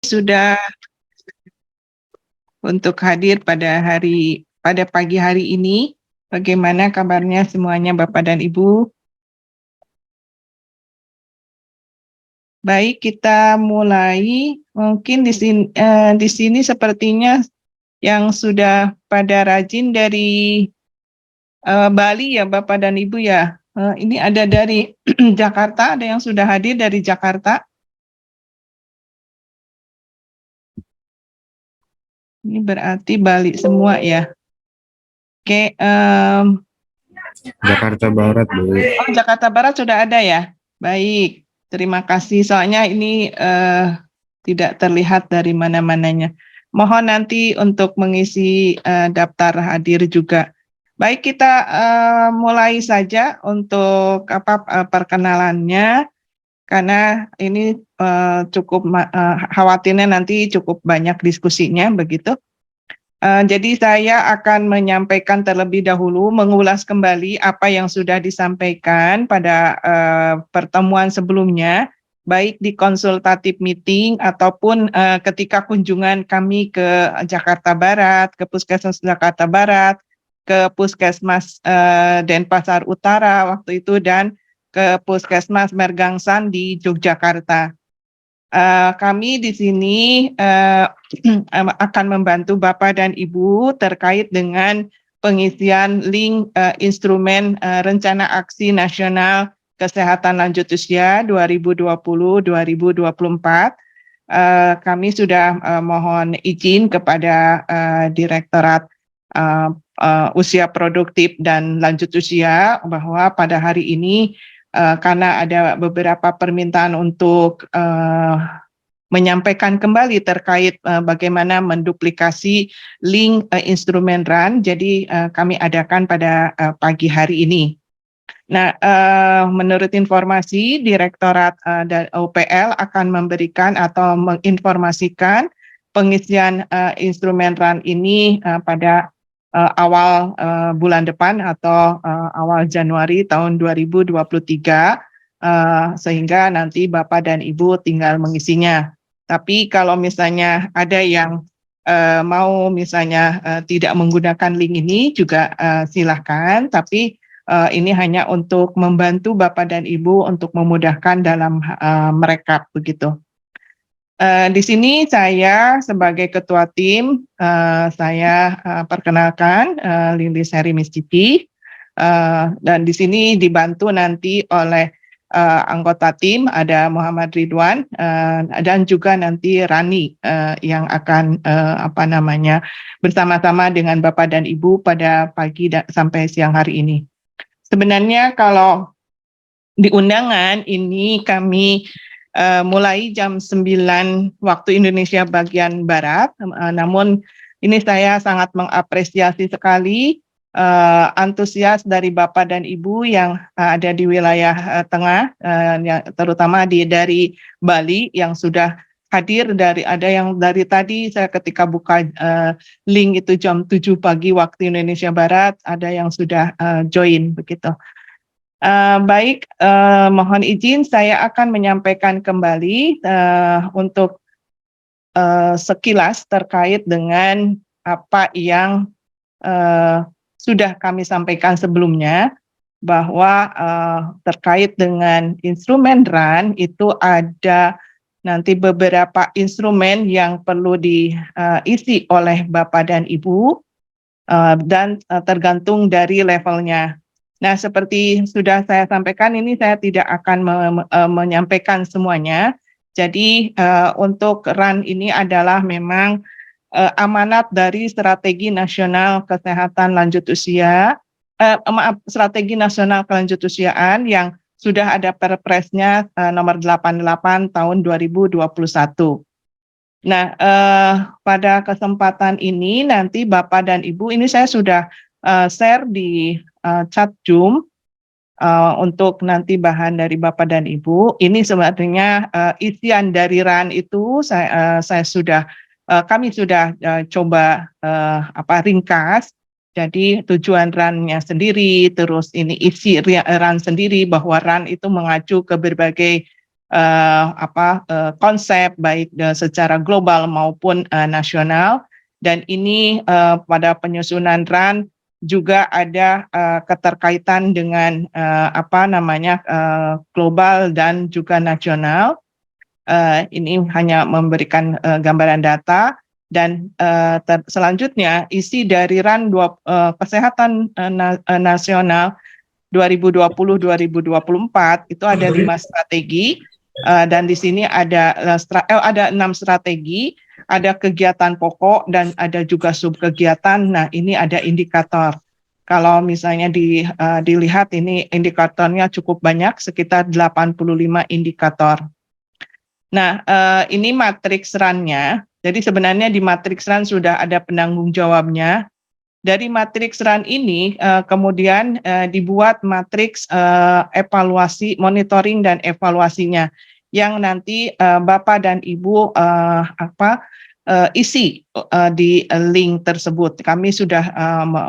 sudah untuk hadir pada pagi hari ini. Bagaimana kabarnya semuanya Bapak dan Ibu? Baik, kita mulai. Mungkin di sini sepertinya yang sudah pada rajin dari Bali ya Bapak dan Ibu ya. Ini ada dari Jakarta, ada yang sudah hadir dari Jakarta. Ini berarti Bali semua ya. Oke, Jakarta Barat, Bu. oh Jakarta Barat sudah ada ya. Baik, terima kasih. Soalnya ini tidak terlihat dari mana-mananya. Mohon nanti untuk mengisi daftar hadir juga. Baik, kita mulai saja untuk perkenalannya, karena ini cukup khawatirnya nanti cukup banyak diskusinya begitu. Jadi saya akan menyampaikan terlebih dahulu, mengulas kembali apa yang sudah disampaikan pada pertemuan sebelumnya, baik di konsultatif meeting ataupun ketika kunjungan kami ke Jakarta Barat, ke Puskesmas Jakarta Barat, ke Puskesmas Denpasar Utara waktu itu, dan ke Puskesmas Mergangsan di Yogyakarta. Kami di sini akan membantu Bapak dan Ibu terkait dengan pengisian link instrumen Rencana Aksi Nasional Kesehatan Lanjut Usia 2020-2024. Kami sudah mohon izin kepada Direktorat Usia Produktif dan Lanjut Usia bahwa pada hari ini karena ada beberapa permintaan untuk menyampaikan kembali terkait bagaimana menduplikasi link instrumen RAN, jadi kami adakan pada pagi hari ini. Nah, menurut informasi Direktorat UPL akan memberikan atau menginformasikan pengisian instrumen RAN ini pada awal bulan depan atau awal Januari tahun 2023, sehingga nanti Bapak dan Ibu tinggal mengisinya. Tapi kalau misalnya ada yang mau misalnya tidak menggunakan link ini juga silahkan, tapi ini hanya untuk membantu Bapak dan Ibu untuk memudahkan dalam merekap begitu. Di sini saya sebagai ketua tim, saya perkenalkan Lilis Heri Miscipi, dan di sini dibantu nanti oleh anggota tim, ada Muhammad Ridwan, dan juga nanti Rani yang akan bersama-sama dengan Bapak dan Ibu pada pagi sampai siang hari ini. Sebenarnya kalau di undangan ini kami mulai jam 9 waktu Indonesia bagian Barat, namun ini saya sangat mengapresiasi sekali antusias dari Bapak dan Ibu yang ada di wilayah tengah, terutama dari Bali yang sudah hadir, ada yang dari tadi saya ketika buka link itu jam 7 pagi waktu Indonesia Barat, ada yang sudah join begitu. Baik, mohon izin saya akan menyampaikan kembali untuk sekilas terkait dengan apa yang sudah kami sampaikan sebelumnya, bahwa terkait dengan instrumen RAN itu ada nanti beberapa instrumen yang perlu diisi oleh Bapak dan Ibu, dan tergantung dari levelnya. Nah, seperti sudah saya sampaikan, ini saya tidak akan menyampaikan semuanya. Jadi untuk RAN ini adalah memang amanat dari Strategi Nasional Kesehatan Lanjut Usia, Strategi Nasional Kelanjutusiaan yang sudah ada Perpresnya nomor 88 tahun 2021. Nah, pada kesempatan ini nanti Bapak dan Ibu, ini saya sudah share di chat Zoom untuk nanti bahan dari Bapak dan Ibu. Ini sebenarnya isian dari RAN itu kami sudah coba ringkas. Jadi tujuan RAN-nya sendiri, terus ini isi RAN sendiri, bahwa RAN itu mengacu ke berbagai konsep baik secara global maupun nasional. Dan ini pada penyusunan RAN juga ada keterkaitan dengan global dan juga nasional. Ini hanya memberikan gambaran data. Dan selanjutnya isi dari RAN Kesehatan Nasional 2020-2024 itu ada 5 strategi, dan di sini ada 6 strategi, ada kegiatan pokok dan ada juga subkegiatan. Nah, ini ada indikator. Kalau misalnya dilihat ini indikatornya cukup banyak, sekitar 85 indikator. Nah, ini matriks RAN-nya. Jadi sebenarnya di matriks RAN sudah ada penanggung jawabnya. Dari matriks RAN ini kemudian dibuat matriks evaluasi, monitoring dan evaluasinya yang nanti Bapak dan Ibu isi di link tersebut. Kami sudah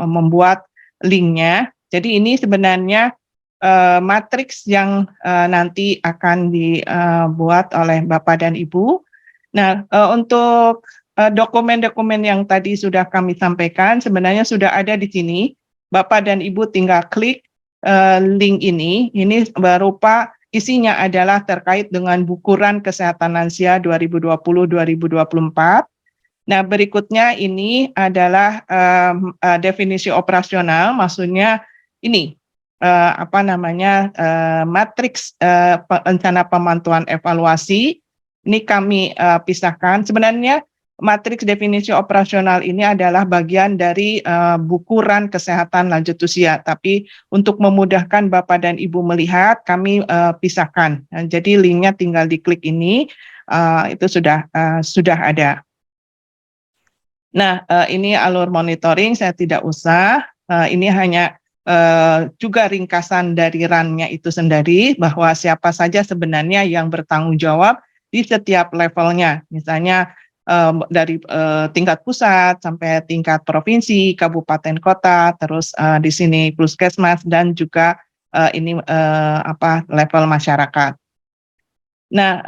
membuat linknya. Jadi ini sebenarnya matriks yang nanti akan dibuat oleh Bapak dan Ibu. Nah, untuk dokumen-dokumen yang tadi sudah kami sampaikan sebenarnya sudah ada di sini. Bapak dan Ibu tinggal klik link ini. Ini berupa isinya adalah terkait dengan buku RAN Kesehatan Lansia 2020-2024. Nah, berikutnya ini adalah definisi operasional, maksudnya ini matriks rencana pemantauan evaluasi. Ini kami pisahkan. Sebenarnya matriks definisi operasional ini adalah bagian dari buku RAN Kesehatan Lanjut Usia. Tapi untuk memudahkan Bapak dan Ibu melihat, kami pisahkan. Jadi linknya tinggal diklik ini, itu sudah ada. Nah, ini alur monitoring, saya tidak usah. Ini hanya juga ringkasan dari RAN-nya itu sendiri, bahwa siapa saja sebenarnya yang bertanggung jawab di setiap levelnya, misalnya dari tingkat pusat sampai tingkat provinsi, kabupaten, kota, terus di sini puskesmas dan juga level masyarakat. Nah,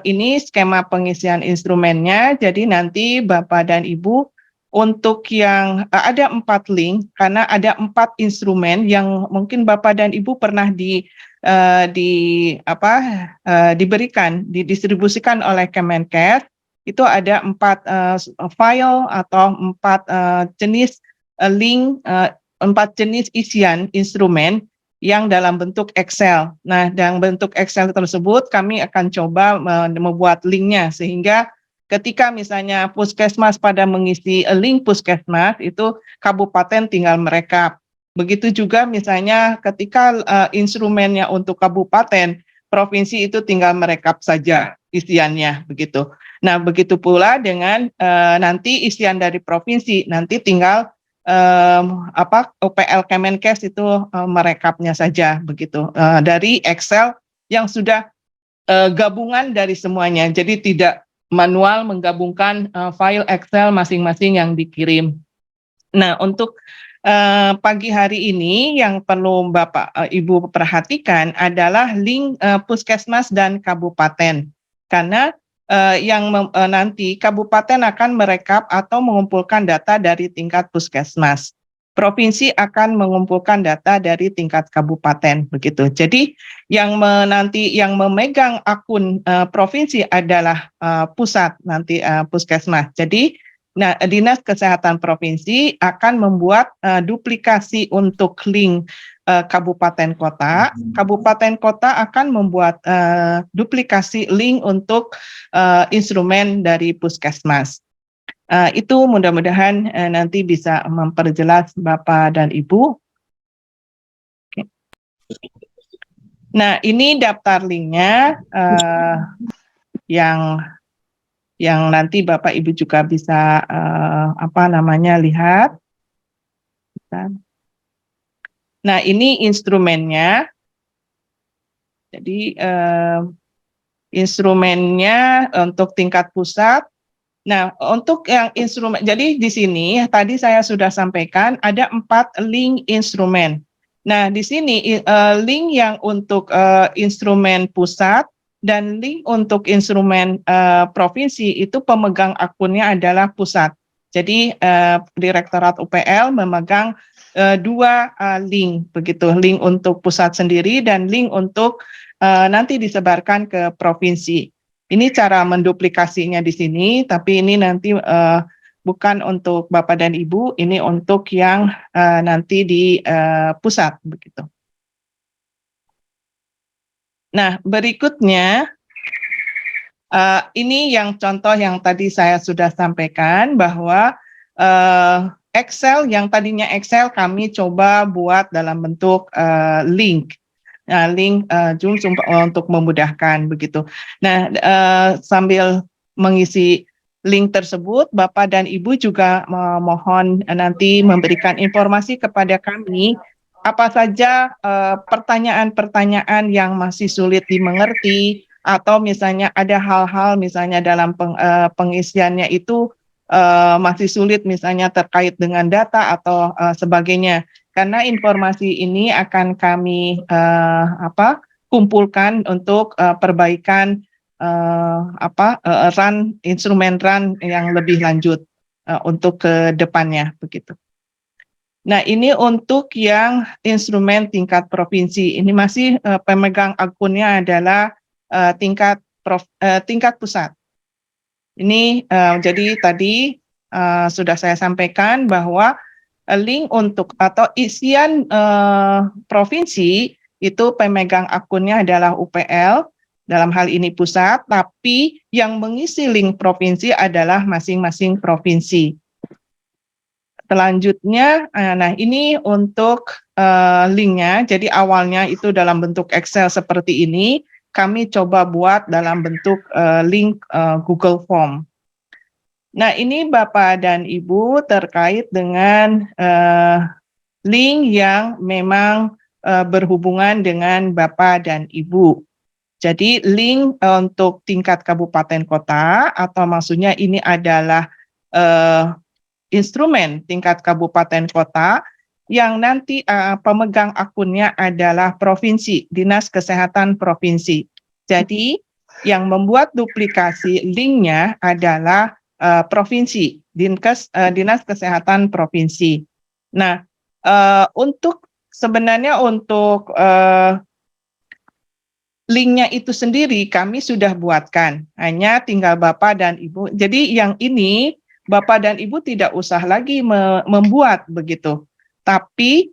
ini skema pengisian instrumennya. Jadi nanti Bapak dan Ibu untuk yang ada 4 link karena ada 4 instrumen yang mungkin Bapak dan Ibu pernah didistribusikan oleh Kemenkes. Itu ada 4 file atau 4 jenis link, 4 jenis isian instrumen yang dalam bentuk Excel. Nah, dalam bentuk Excel tersebut kami akan coba membuat linknya sehingga ketika misalnya puskesmas pada mengisi link puskesmas itu kabupaten tinggal merekap. Begitu juga misalnya ketika instrumennya untuk kabupaten, provinsi itu tinggal merekap saja isiannya begitu. Nah, begitu pula dengan nanti isian dari provinsi, nanti tinggal OPL Kemenkes itu merekapnya saja begitu dari Excel yang sudah gabungan dari semuanya. Jadi tidak manual menggabungkan file Excel masing-masing yang dikirim. Nah, untuk pagi hari ini yang perlu Bapak Ibu perhatikan adalah link puskesmas dan kabupaten. Karena nanti kabupaten akan merekap atau mengumpulkan data dari tingkat puskesmas. Provinsi akan mengumpulkan data dari tingkat kabupaten begitu. Jadi yang memegang akun provinsi adalah pusat nanti puskesmas. Jadi Dinas Kesehatan Provinsi akan membuat duplikasi untuk link kabupaten kota. Kabupaten kota akan membuat duplikasi link untuk instrumen dari puskesmas. Itu mudah-mudahan nanti bisa memperjelas Bapak dan Ibu. Oke. Nah, ini daftar linknya yang nanti Bapak Ibu juga bisa lihat. Nah, ini instrumennya. Jadi instrumennya untuk tingkat pusat. Nah, untuk yang instrumen, jadi di sini tadi saya sudah sampaikan ada 4 link instrumen. Nah, di sini link yang untuk instrumen pusat dan link untuk instrumen provinsi itu pemegang akunnya adalah pusat. Jadi Direktorat UPL memegang dua link begitu, link untuk pusat sendiri dan link untuk nanti disebarkan ke provinsi. Ini cara menduplikasinya di sini, tapi ini nanti bukan untuk Bapak dan Ibu, ini untuk yang nanti di pusat begitu. Nah, berikutnya ini yang contoh yang tadi saya sudah sampaikan bahwa Excel yang tadinya Excel kami coba buat dalam bentuk link. Nah, link Zoom untuk memudahkan begitu. Nah, sambil mengisi link tersebut, Bapak dan Ibu juga mohon nanti memberikan informasi kepada kami apa saja pertanyaan-pertanyaan yang masih sulit dimengerti, atau misalnya ada hal-hal misalnya dalam pengisiannya itu masih sulit misalnya terkait dengan data atau sebagainya. Karena informasi ini akan kami kumpulkan untuk perbaikan instrumen run yang lebih lanjut untuk ke depannya begitu. Nah, ini untuk yang instrumen tingkat provinsi. Ini masih pemegang akunnya adalah tingkat pusat. Ini jadi tadi sudah saya sampaikan bahwa link untuk atau isian provinsi itu pemegang akunnya adalah UPL, dalam hal ini pusat, tapi yang mengisi link provinsi adalah masing-masing provinsi. Selanjutnya, nah ini untuk linknya, jadi awalnya itu dalam bentuk Excel seperti ini, kami coba buat dalam bentuk link Google Form. Nah ini Bapak dan Ibu terkait dengan link yang memang berhubungan dengan Bapak dan Ibu. Jadi link untuk tingkat kabupaten kota, atau maksudnya ini adalah instrumen tingkat kabupaten kota yang nanti pemegang akunnya adalah provinsi, Dinas Kesehatan Provinsi. Jadi yang membuat duplikasi linknya adalah provinsi, Dinas Kesehatan Provinsi. Nah, sebenarnya untuk linknya itu sendiri kami sudah buatkan, hanya tinggal Bapak dan Ibu. Jadi yang ini Bapak dan Ibu tidak usah lagi membuat begitu, tapi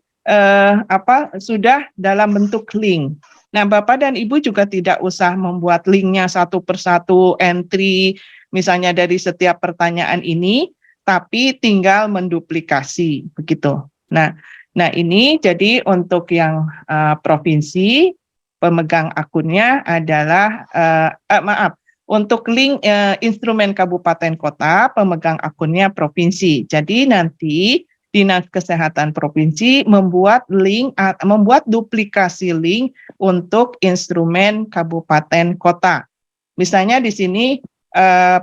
sudah dalam bentuk link. Nah, Bapak dan Ibu juga tidak usah membuat linknya satu persatu entry, misalnya dari setiap pertanyaan ini, tapi tinggal menduplikasi begitu. Nah ini jadi untuk yang provinsi, pemegang akunnya adalah untuk link instrumen kabupaten kota, pemegang akunnya provinsi. Jadi nanti Dinas Kesehatan Provinsi membuat duplikasi link untuk instrumen kabupaten kota. Misalnya di sini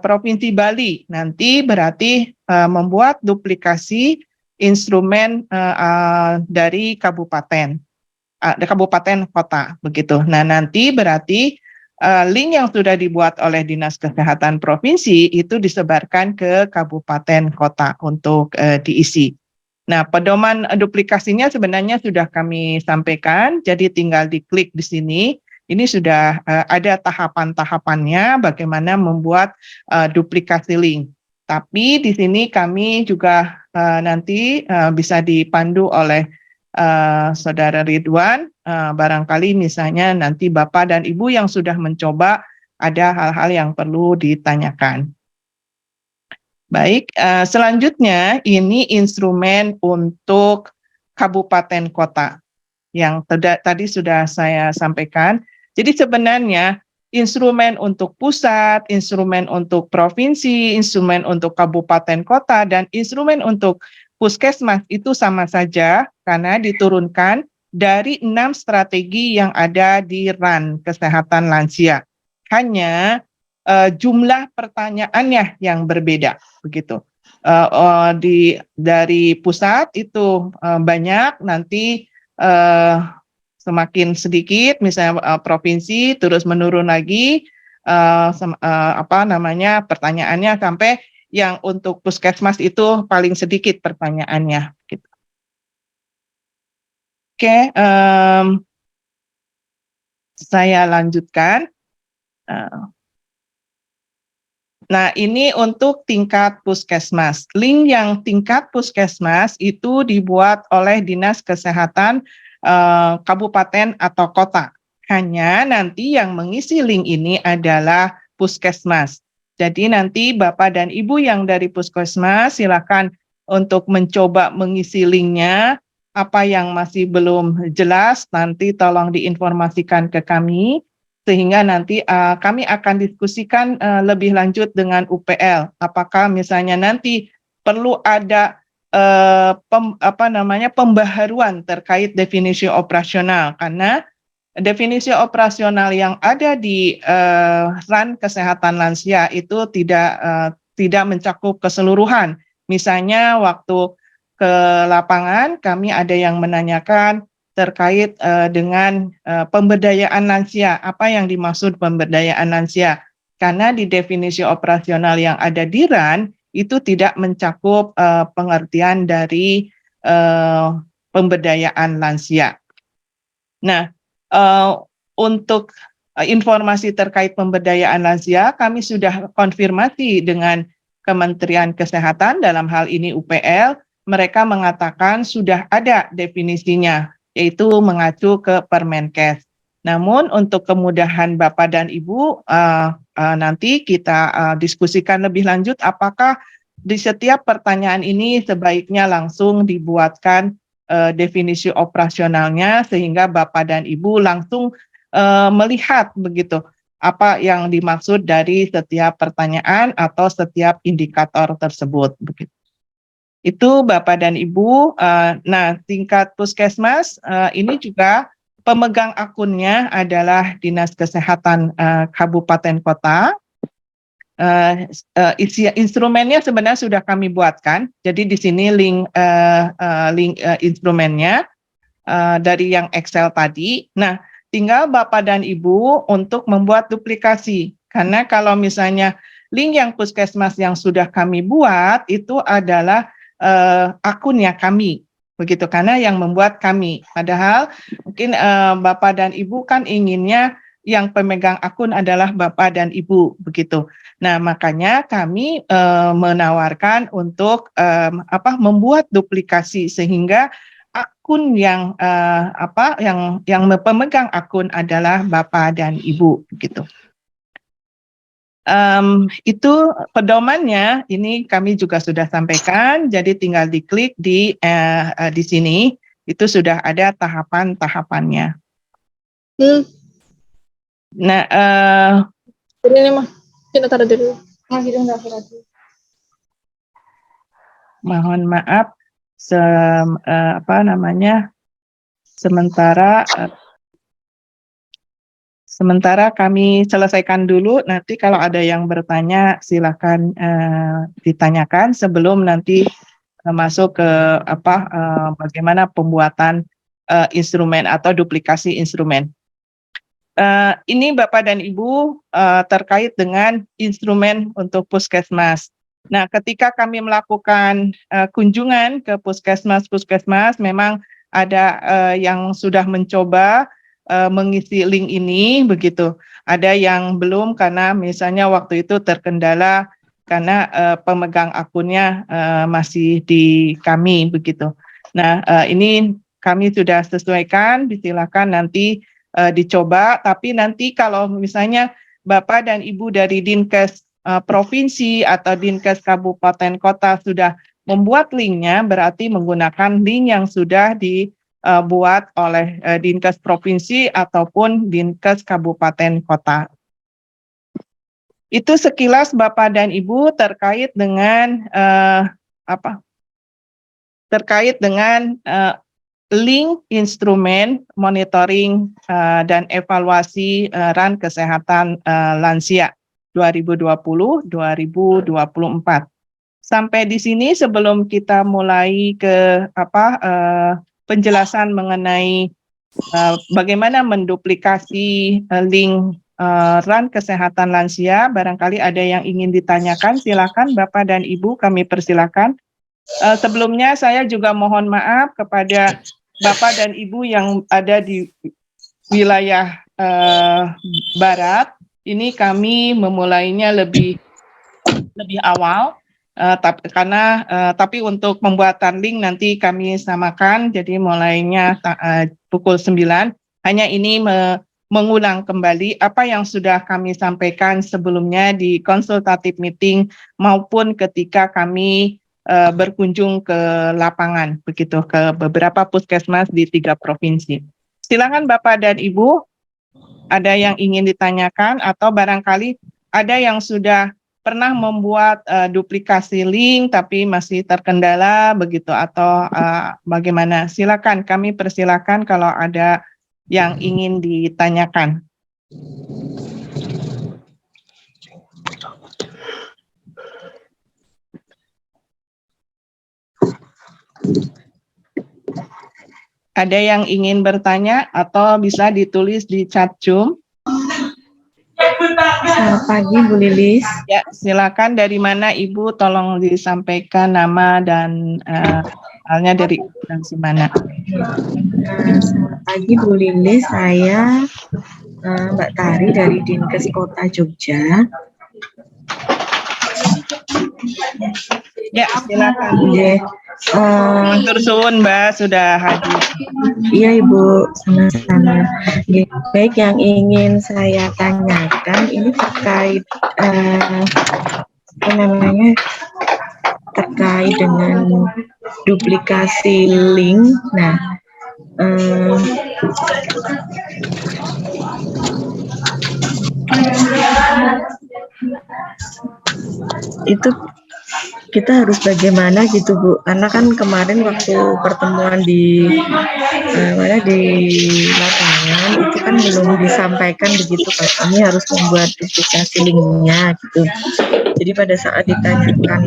Provinsi Bali, nanti berarti membuat duplikasi instrumen dari kabupaten kota begitu. Nah nanti berarti link yang sudah dibuat oleh Dinas Kesehatan Provinsi itu disebarkan ke kabupaten kota untuk diisi. Nah, pedoman duplikasinya sebenarnya sudah kami sampaikan, jadi tinggal diklik di sini. Ini sudah ada tahapan-tahapannya bagaimana membuat duplikasi link. Tapi di sini kami juga nanti bisa dipandu oleh Saudara Ridwan, barangkali misalnya nanti Bapak dan Ibu yang sudah mencoba ada hal-hal yang perlu ditanyakan. Baik, selanjutnya ini instrumen untuk kabupaten kota yang tadi sudah saya sampaikan. Jadi sebenarnya instrumen untuk pusat, instrumen untuk provinsi, instrumen untuk kabupaten kota, dan instrumen untuk puskesmas itu sama saja karena diturunkan dari 6 strategi yang ada di RAN Kesehatan Lansia. Hanya jumlah pertanyaannya yang berbeda begitu. Dari pusat itu banyak, nanti semakin sedikit, misalnya provinsi terus menurun lagi pertanyaannya sampai yang untuk puskesmas itu paling sedikit pertanyaannya. Gitu. Oke, saya lanjutkan. Nah, ini untuk tingkat puskesmas. Link yang tingkat puskesmas itu dibuat oleh Dinas Kesehatan kabupaten atau kota. Hanya nanti yang mengisi link ini adalah puskesmas. Jadi nanti Bapak dan Ibu yang dari puskesmas silakan untuk mencoba mengisi linknya. Apa yang masih belum jelas nanti tolong diinformasikan ke kami, sehingga nanti kami akan diskusikan lebih lanjut dengan UPL. Apakah misalnya nanti perlu ada pembaharuan terkait definisi operasional, karena definisi operasional yang ada di RAN Kesehatan Lansia itu tidak mencakup keseluruhan. Misalnya waktu ke lapangan kami ada yang menanyakan terkait dengan pemberdayaan lansia. Apa yang dimaksud pemberdayaan lansia? Karena di definisi operasional yang ada di RAN itu tidak mencakup pengertian dari pemberdayaan lansia. Nah, untuk informasi terkait pemberdayaan lansia, kami sudah konfirmasi dengan Kementerian Kesehatan, dalam hal ini UPL, mereka mengatakan sudah ada definisinya, yaitu mengacu ke Permenkes. Namun untuk kemudahan Bapak dan Ibu, nanti kita diskusikan lebih lanjut apakah di setiap pertanyaan ini sebaiknya langsung dibuatkan definisi operasionalnya sehingga Bapak dan Ibu langsung melihat begitu apa yang dimaksud dari setiap pertanyaan atau setiap indikator tersebut begitu. Itu Bapak dan Ibu. Nah, tingkat puskesmas ini juga pemegang akunnya adalah Dinas Kesehatan Kabupaten Kota. Instrumennya sebenarnya sudah kami buatkan. Jadi di sini link instrumennya dari yang Excel tadi. Nah, tinggal Bapak dan Ibu untuk membuat duplikasi. Karena kalau misalnya link yang puskesmas yang sudah kami buat itu adalah akunnya kami. Begitu, karena yang membuat kami. Padahal mungkin Bapak dan Ibu kan inginnya yang pemegang akun adalah Bapak dan Ibu, begitu. Nah, makanya kami menawarkan untuk membuat duplikasi sehingga akun yang pemegang akun adalah Bapak dan Ibu, begitu. Itu pedomannya. Ini kami juga sudah sampaikan. Jadi tinggal diklik di sini. Itu sudah ada tahapan-tahapannya. Nah, ini mah kita taruh dulu. Mohon maaf, sementara kami selesaikan dulu. Nanti kalau ada yang bertanya, silakan ditanyakan sebelum nanti masuk ke bagaimana pembuatan instrumen atau duplikasi instrumen. Ini Bapak dan Ibu terkait dengan instrumen untuk puskesmas. Nah, ketika kami melakukan kunjungan ke puskesmas, memang ada yang sudah mencoba mengisi link ini, begitu. Ada yang belum karena misalnya waktu itu terkendala karena pemegang akunnya masih di kami, begitu. Nah, ini kami sudah sesuaikan, silakan nanti dicoba, tapi nanti kalau misalnya Bapak dan Ibu dari Dinkes provinsi atau Dinkes kabupaten kota sudah membuat linknya, berarti menggunakan link yang sudah dibuat oleh Dinkes provinsi ataupun Dinkes kabupaten kota. Itu sekilas Bapak dan Ibu terkait dengan link instrumen monitoring dan evaluasi RAN Kesehatan Lansia 2020-2024. Sampai di sini sebelum kita mulai ke penjelasan mengenai bagaimana menduplikasi link RAN Kesehatan Lansia. Barangkali ada yang ingin ditanyakan, silakan Bapak dan Ibu, kami persilakan. Sebelumnya saya juga mohon maaf kepada Bapak dan Ibu yang ada di wilayah Barat. Ini kami memulainya lebih awal. Tapi untuk pembuatan link nanti kami samakan, jadi mulainya pukul 9. Hanya ini mengulang kembali apa yang sudah kami sampaikan sebelumnya di konsultatif meeting maupun ketika kami berkunjung ke lapangan, begitu, ke beberapa puskesmas di 3 provinsi. Silakan Bapak dan Ibu, ada yang ingin ditanyakan atau barangkali ada yang sudah pernah membuat duplikasi link tapi masih terkendala begitu atau bagaimana? Silakan, kami persilakan kalau ada yang ingin ditanyakan. Ada yang ingin bertanya atau bisa ditulis di chat Zoom? Selamat pagi Bu Lilis. Ya, silakan. Dari mana Ibu? Tolong disampaikan nama dan halnya dari instansi mana. Selamat pagi Bu Lilis, saya Mbak Tari dari Dinkes Kota Jogja. Ya, silakan. Matur suwun Mbak sudah hadir. Iya Ibu, sama-sama. Baik, yang ingin saya tanyakan ini terkait terkait dengan duplikasi link. Nah, itu kita harus bagaimana gitu Bu, karena kan kemarin waktu pertemuan di lapangan itu kan belum disampaikan begitu Pak, kami harus membuat duplikasi linknya gitu. Jadi pada saat ditanyakan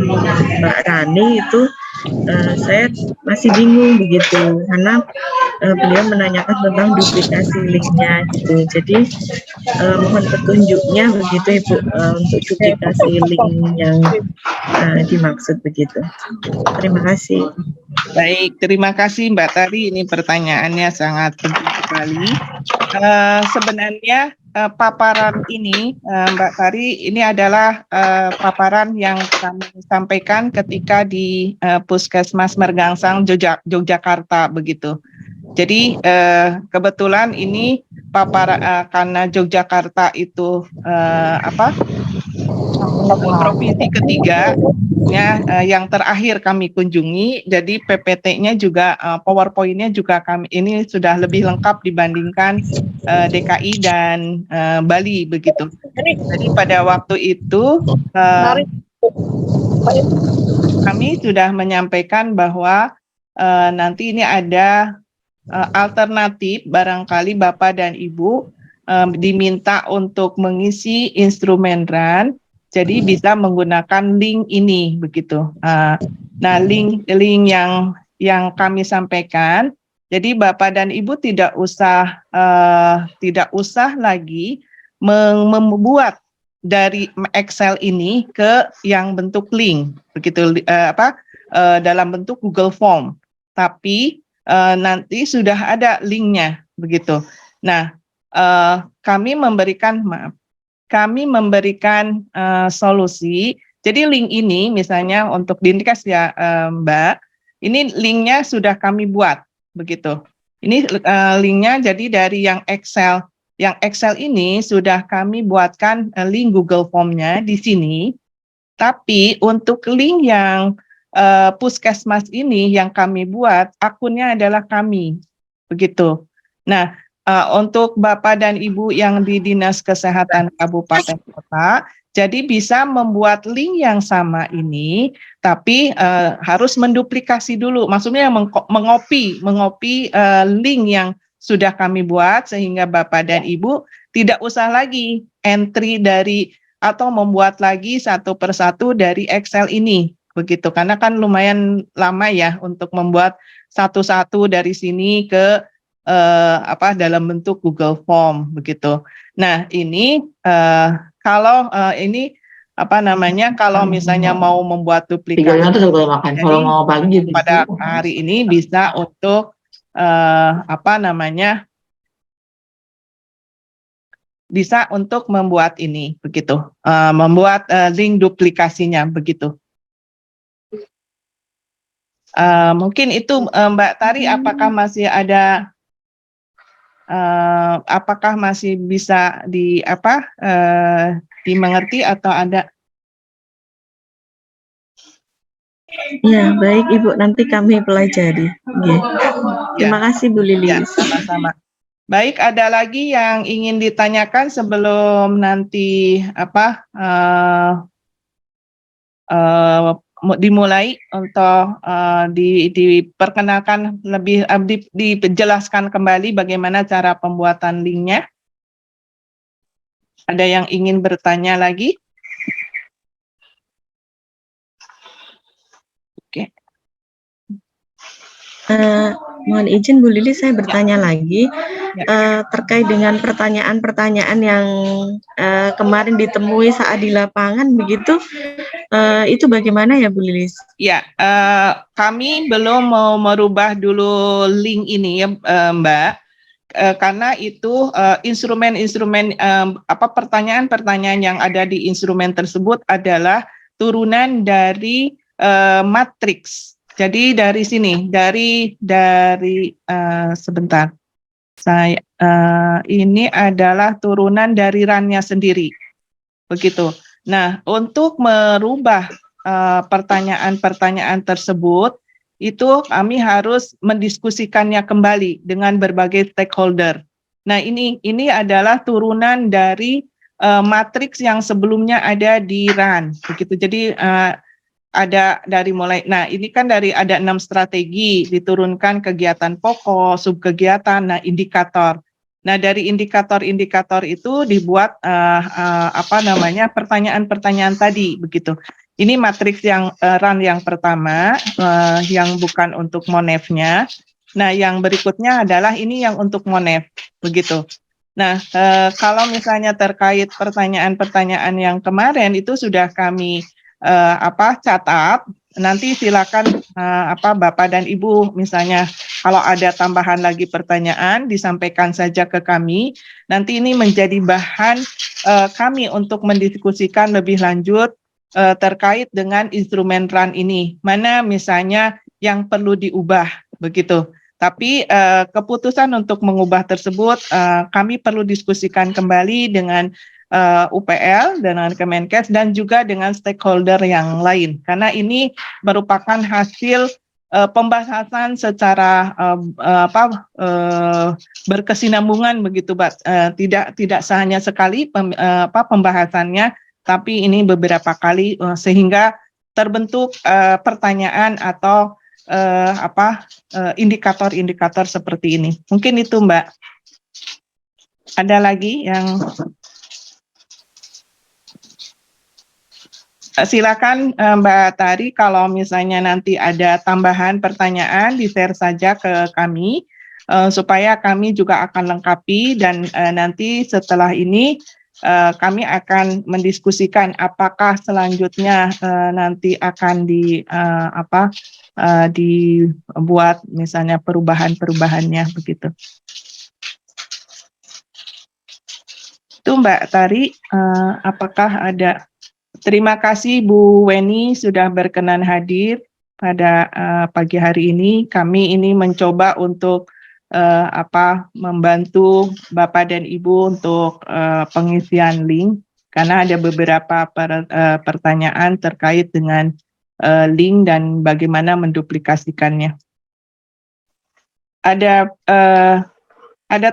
Mbak Rani itu saya masih bingung begitu, karena beliau menanyakan tentang duplikasi linknya gitu. Jadi mohon petunjuknya begitu Ibu untuk duplikasi link yang dimaksud begitu. Terima kasih. Baik, terima kasih Mbak Tari. Ini pertanyaannya sangat penting sekali. Sebenarnya paparan ini Mbak Tari ini adalah paparan yang kami sampaikan ketika di Puskesmas Mergangsang Yogyakarta begitu. Jadi kebetulan ini karena Yogyakarta itu provinsi ketiga yang terakhir kami kunjungi, jadi PPT-nya juga PowerPoint-nya juga kami ini sudah lebih lengkap dibandingkan DKI dan Bali begitu. Jadi pada waktu itu kami sudah menyampaikan bahwa nanti ini ada alternatif, barangkali Bapak dan Ibu diminta untuk mengisi instrumen RAN. Jadi bisa menggunakan link ini begitu. Nah, link yang kami sampaikan. Jadi Bapak dan Ibu tidak usah lagi membuat dari Excel ini ke yang bentuk link begitu dalam bentuk Google Form. Tapi nanti sudah ada linknya begitu. Nah, kami memberikan solusi. Jadi link ini misalnya untuk Dinkes ya Mbak, ini linknya sudah kami buat begitu. Ini linknya jadi dari yang Excel. Yang Excel ini sudah kami buatkan link Google Form-nya di sini. Tapi untuk link yang Puskesmas ini yang kami buat, akunnya adalah kami begitu. Nah, untuk Bapak dan Ibu yang di Dinas Kesehatan Kabupaten Kota, jadi bisa membuat link yang sama ini, tapi harus menduplikasi dulu. Maksudnya mengopi link yang sudah kami buat sehingga Bapak dan Ibu tidak usah lagi entry dari atau membuat lagi satu persatu dari Excel ini, begitu. Karena kan lumayan lama ya untuk membuat satu-satu dari sini ke dalam bentuk Google Form begitu. Nah, ini kalau ini kalau misalnya mau membuat duplikasi, jadi pada hari ini bisa untuk bisa untuk membuat ini begitu, membuat link duplikasinya begitu. Mungkin itu Mbak Tari, apakah masih ada, apakah masih bisa dimengerti atau ada? Ya, baik Ibu, nanti kami pelajari. Terima kasih Bu Lilis. Ya, sama-sama. Baik, ada lagi yang ingin ditanyakan sebelum nanti dimulai untuk diperkenalkan lebih, dijelaskan kembali bagaimana cara pembuatan linknya. Ada yang ingin bertanya lagi? Oke. Mohon izin Bu Lili, saya bertanya lagi terkait dengan pertanyaan-pertanyaan yang kemarin ditemui saat di lapangan begitu, itu bagaimana ya Bu Lilis? Ya, kami belum mau merubah dulu link ini ya Mbak, karena itu instrumen-instrumen pertanyaan-pertanyaan yang ada di instrumen tersebut adalah turunan dari matriks. Jadi dari sini, dari sebentar, saya ini adalah turunan dari RAN-nya sendiri, begitu. Nah, untuk merubah pertanyaan-pertanyaan tersebut, itu kami harus mendiskusikannya kembali dengan berbagai stakeholder. Nah, ini adalah turunan dari matriks yang sebelumnya ada di RAN, begitu. Jadi ada dari mulai, nah ini kan dari ada 6 strategi, diturunkan kegiatan pokok, subkegiatan, nah indikator. Nah dari indikator-indikator itu dibuat pertanyaan-pertanyaan tadi begitu. Ini matriks yang RAN yang pertama, yang bukan untuk Monef-nya. Nah yang berikutnya adalah ini yang untuk Monef begitu. Nah kalau misalnya terkait pertanyaan-pertanyaan yang kemarin itu sudah kami catat, nanti silakan Bapak dan Ibu misalnya kalau ada tambahan lagi pertanyaan disampaikan saja ke kami. Nanti ini menjadi bahan kami untuk mendiskusikan lebih lanjut terkait dengan instrumen RAN ini. Mana misalnya yang perlu diubah begitu. Tapi keputusan untuk mengubah tersebut kami perlu diskusikan kembali dengan UPL, dengan Kemenkes, dan juga dengan stakeholder yang lain. Karena ini merupakan hasil pembahasan secara berkesinambungan begitu, Pak. Tidak hanya sekali pembahasannya, tapi ini beberapa kali sehingga terbentuk pertanyaan atau indikator-indikator seperti ini. Mungkin itu, Mbak. Ada lagi yang silakan Mbak Tari, kalau misalnya nanti ada tambahan pertanyaan di-share saja ke kami supaya kami juga akan lengkapi, dan nanti setelah ini kami akan mendiskusikan apakah selanjutnya nanti akan dibuat misalnya perubahan-perubahannya begitu. Itu Mbak Tari, apakah ada? Terima kasih Bu Weni sudah berkenan hadir pada pagi hari ini. Kami ini mencoba untuk membantu Bapak dan Ibu untuk pengisian link, karena ada beberapa pertanyaan terkait dengan link dan bagaimana menduplikasikannya. Ada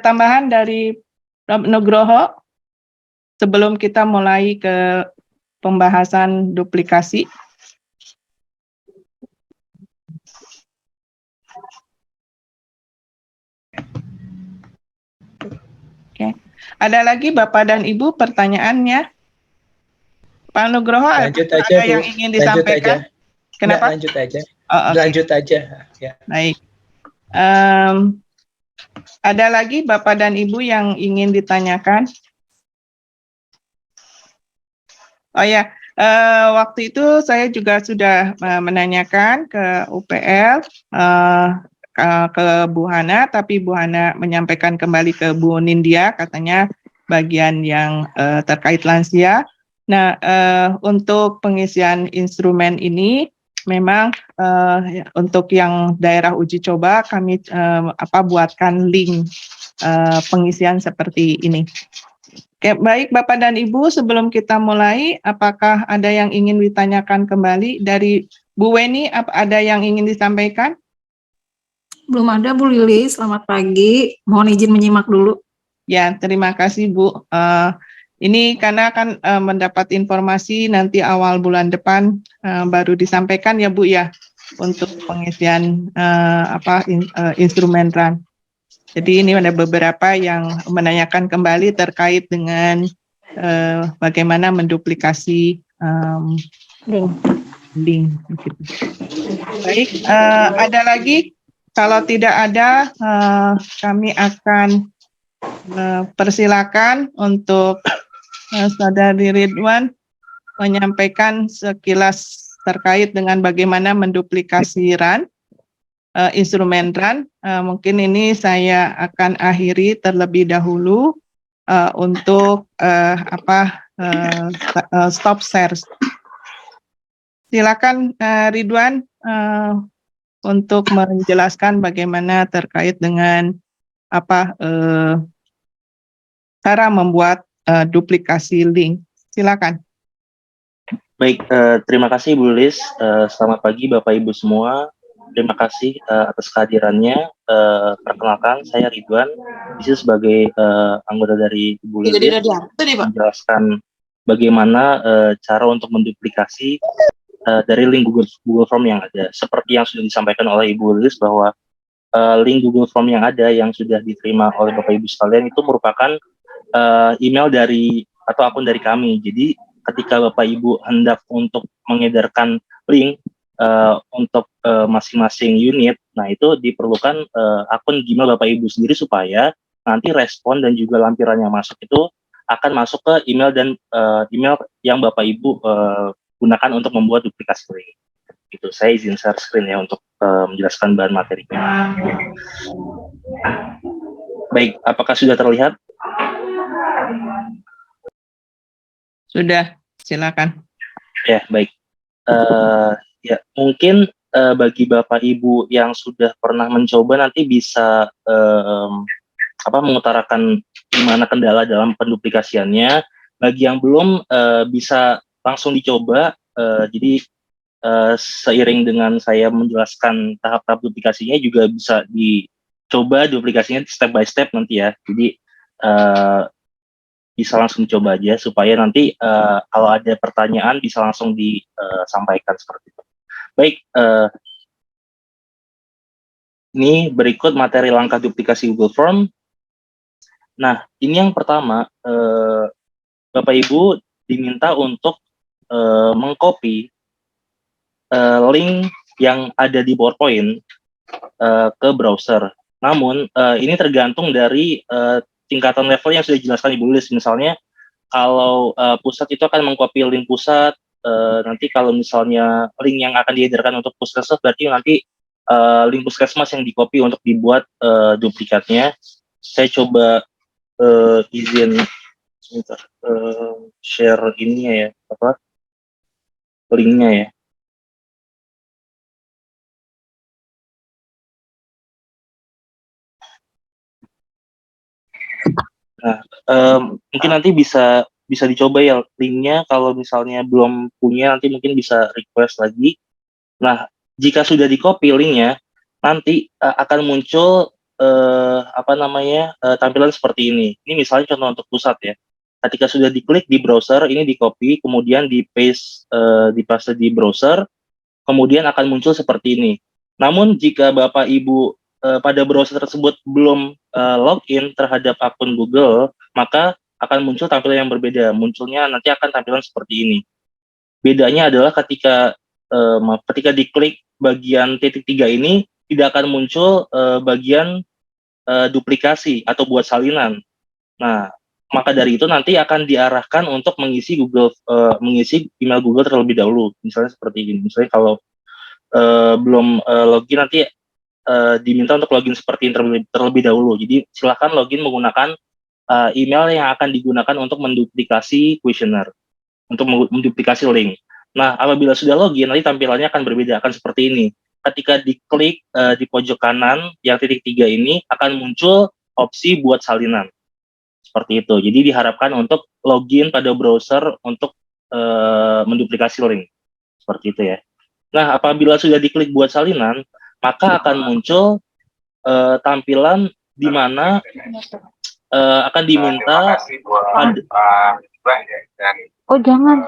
tambahan dari Nugroho sebelum kita mulai ke pembahasan duplikasi? Oke. Ada lagi Bapak dan Ibu pertanyaannya? Pak Nugroho, lanjut ada aja, yang Bu. ingin disampaikan? Lanjut aja. Kenapa? Lanjut aja. Oh, okay. Lanjut aja. Ya. Baik. Ada lagi Bapak dan Ibu yang ingin ditanyakan? Oh ya, waktu itu saya juga sudah menanyakan ke UPL, ke Bu Hana, tapi Bu Hana menyampaikan kembali ke Bu Nindya, katanya bagian yang terkait lansia. Nah, untuk pengisian instrumen ini, memang untuk yang daerah uji coba kami buatkan link pengisian seperti ini. Oke, baik Bapak dan Ibu, sebelum kita mulai, apakah ada yang ingin ditanyakan kembali dari Bu Weni? Ada yang ingin disampaikan? Belum ada Bu Lili, selamat pagi. Mohon izin menyimak dulu. Ya, terima kasih Bu. Ini karena akan mendapat informasi nanti awal bulan depan baru disampaikan ya Bu ya, untuk pengisian instrumen RAN. Jadi ini ada beberapa yang menanyakan kembali terkait dengan bagaimana menduplikasi link. Gitu. Baik, ada lagi? Kalau tidak ada, kami akan persilakan untuk Saudari Ridwan menyampaikan sekilas terkait dengan bagaimana menduplikasi RAN. Instrumen RAN, mungkin ini saya akan akhiri terlebih dahulu untuk stop share. Silakan Ridwan untuk menjelaskan bagaimana terkait dengan cara membuat duplikasi link. Silakan. Baik, terima kasih Bu Lis. Selamat pagi Bapak Ibu semua. Terima kasih atas kehadirannya. Perkenalkan, saya Ridwan. Di sini sebagai anggota dari Ibu Lilis menjelaskan bagaimana cara untuk menduplikasi dari link Google Form yang ada. Seperti yang sudah disampaikan oleh Ibu Lilis bahwa link Google Form yang ada yang sudah diterima oleh Bapak Ibu sekalian itu merupakan email dari atau akun dari kami. Jadi ketika Bapak Ibu hendak untuk mengedarkan link untuk masing-masing unit, nah itu diperlukan akun Gmail Bapak Ibu sendiri supaya nanti respon dan juga lampiran yang masuk itu akan masuk ke email dan email yang Bapak Ibu gunakan untuk membuat duplikasi link. Itu saya izin share screen ya untuk menjelaskan bahan materinya. Baik, apakah sudah terlihat? Sudah, silakan. Ya, baik. Ya, mungkin bagi Bapak Ibu yang sudah pernah mencoba nanti bisa mengutarakan gimana kendala dalam penduplikasiannya. Bagi yang belum bisa langsung dicoba. Jadi seiring dengan saya menjelaskan tahap-tahap duplikasinya juga bisa dicoba duplikasinya step by step nanti ya. Jadi bisa langsung dicoba aja supaya nanti kalau ada pertanyaan bisa langsung disampaikan seperti itu. Baik, ini berikut materi langkah duplikasi Google Form. Nah, ini yang pertama, Bapak Ibu diminta untuk mengcopy link yang ada di PowerPoint ke browser. Namun, ini tergantung dari tingkatan level yang sudah dijelaskan Ibu Lis. Misalnya, kalau pusat itu akan mengcopy link pusat, nanti kalau misalnya link yang akan diedarkan untuk puskesmas, berarti nanti link puskesmas yang di-copy untuk dibuat duplikatnya. Saya coba izin share ininya ya, linknya ya. Nah, mungkin nanti bisa dicoba ya linknya. Kalau misalnya belum punya, nanti mungkin bisa request lagi. Nah, jika sudah di-copy linknya, nanti akan muncul tampilan seperti ini. Ini misalnya contoh untuk pusat ya. Ketika sudah diklik di browser, ini di-copy, kemudian dipaste di browser, kemudian akan muncul seperti ini. Namun jika Bapak Ibu pada browser tersebut belum login terhadap akun Google, maka akan muncul tampilan yang berbeda. Munculnya nanti akan tampilan seperti ini. Bedanya adalah ketika diklik bagian titik 3 ini, tidak akan muncul bagian duplikasi atau buat salinan. Nah, maka dari itu nanti akan diarahkan untuk mengisi mengisi email Google terlebih dahulu. Misalnya seperti ini. Misalnya kalau belum login nanti diminta untuk login seperti ini terlebih dahulu. Jadi silakan login menggunakan email yang akan digunakan untuk menduplikasi kuesioner, untuk menduplikasi link. Nah, apabila sudah login, nanti tampilannya akan berbeda, akan seperti ini. Ketika diklik di pojok kanan yang titik 3 ini akan muncul opsi buat salinan. Seperti itu. Jadi diharapkan untuk login pada browser untuk menduplikasi link. Seperti itu ya. Nah, apabila sudah diklik buat salinan, maka akan muncul tampilan di mana akan diminta Oh jangan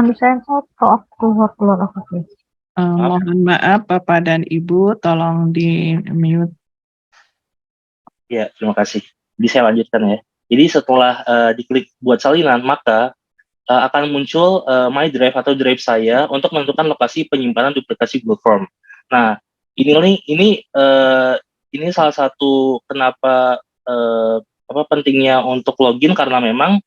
disensor, keluar aku. Mohon maaf Bapak dan Ibu, tolong di mute. Ya, terima kasih. Jadi saya lanjutkan ya. Jadi setelah diklik buat salinan, maka akan muncul My Drive atau Drive saya untuk menentukan lokasi penyimpanan duplikasi Google Form. Nah, ini salah satu kenapa pentingnya untuk login, karena memang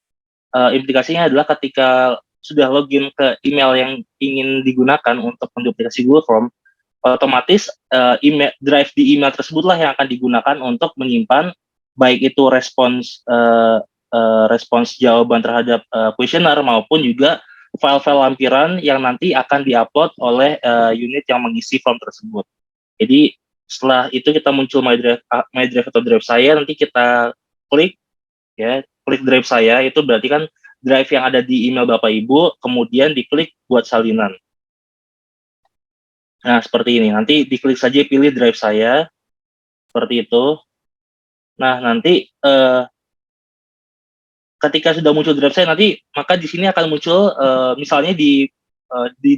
implikasinya adalah ketika sudah login ke email yang ingin digunakan untuk menduplikasi Google Form, otomatis drive di email tersebutlah yang akan digunakan untuk menyimpan baik itu respons jawaban terhadap kuesioner maupun juga file-file lampiran yang nanti akan diupload oleh unit yang mengisi form tersebut. Jadi setelah itu kita muncul My Drive atau Drive saya, nanti kita klik Drive saya, itu berarti kan drive yang ada di email Bapak Ibu, kemudian diklik buat salinan. Nah, seperti ini. Nanti diklik saja pilih drive saya. Seperti itu. Nah, nanti ketika sudah muncul drive saya, nanti maka di sini akan muncul misalnya di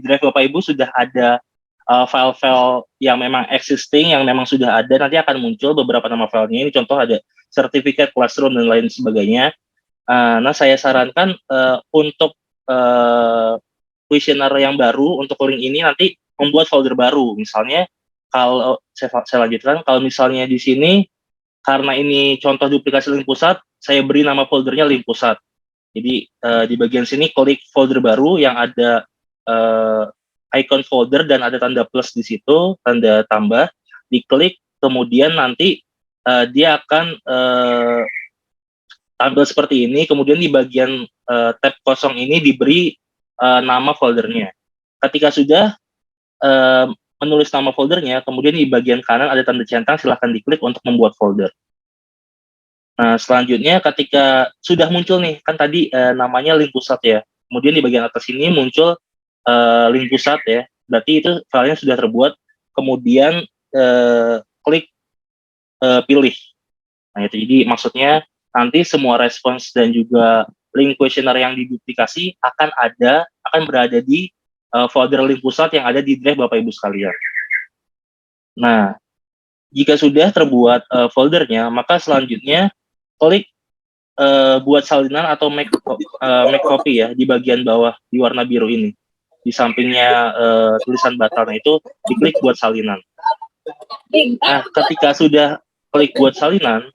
drive Bapak Ibu sudah ada file-file yang memang existing, yang memang sudah ada, nanti akan muncul beberapa nama filenya. Ini contoh ada sertifikat, classroom, dan lain sebagainya. Nah, saya sarankan untuk kuesioner yang baru, untuk link ini nanti membuat folder baru. Misalnya, kalau saya lanjutkan, kalau misalnya di sini, karena ini contoh duplikasi link pusat, saya beri nama foldernya link pusat. Jadi, di bagian sini klik folder baru yang ada icon folder dan ada tanda plus di situ, tanda tambah, diklik, kemudian nanti dia akan tampil seperti ini, kemudian di bagian tab kosong ini diberi nama foldernya. Ketika sudah menulis nama foldernya, kemudian di bagian kanan ada tanda centang, silahkan diklik untuk membuat folder. Nah, selanjutnya ketika sudah muncul nih, kan tadi namanya link pusat ya, kemudian di bagian atas ini muncul link pusat ya, berarti itu filenya sudah terbuat, kemudian klik pilih. Nah, itu jadi maksudnya nanti semua respons dan juga link kuesioner yang diduplikasi akan berada di folder link pusat yang ada di drive Bapak Ibu sekalian. Nah, jika sudah terbuat foldernya, maka selanjutnya klik buat salinan atau make copy ya, di bagian bawah di warna biru ini. Di sampingnya tulisan batalnya itu diklik buat salinan. Nah, ketika sudah klik buat salinan,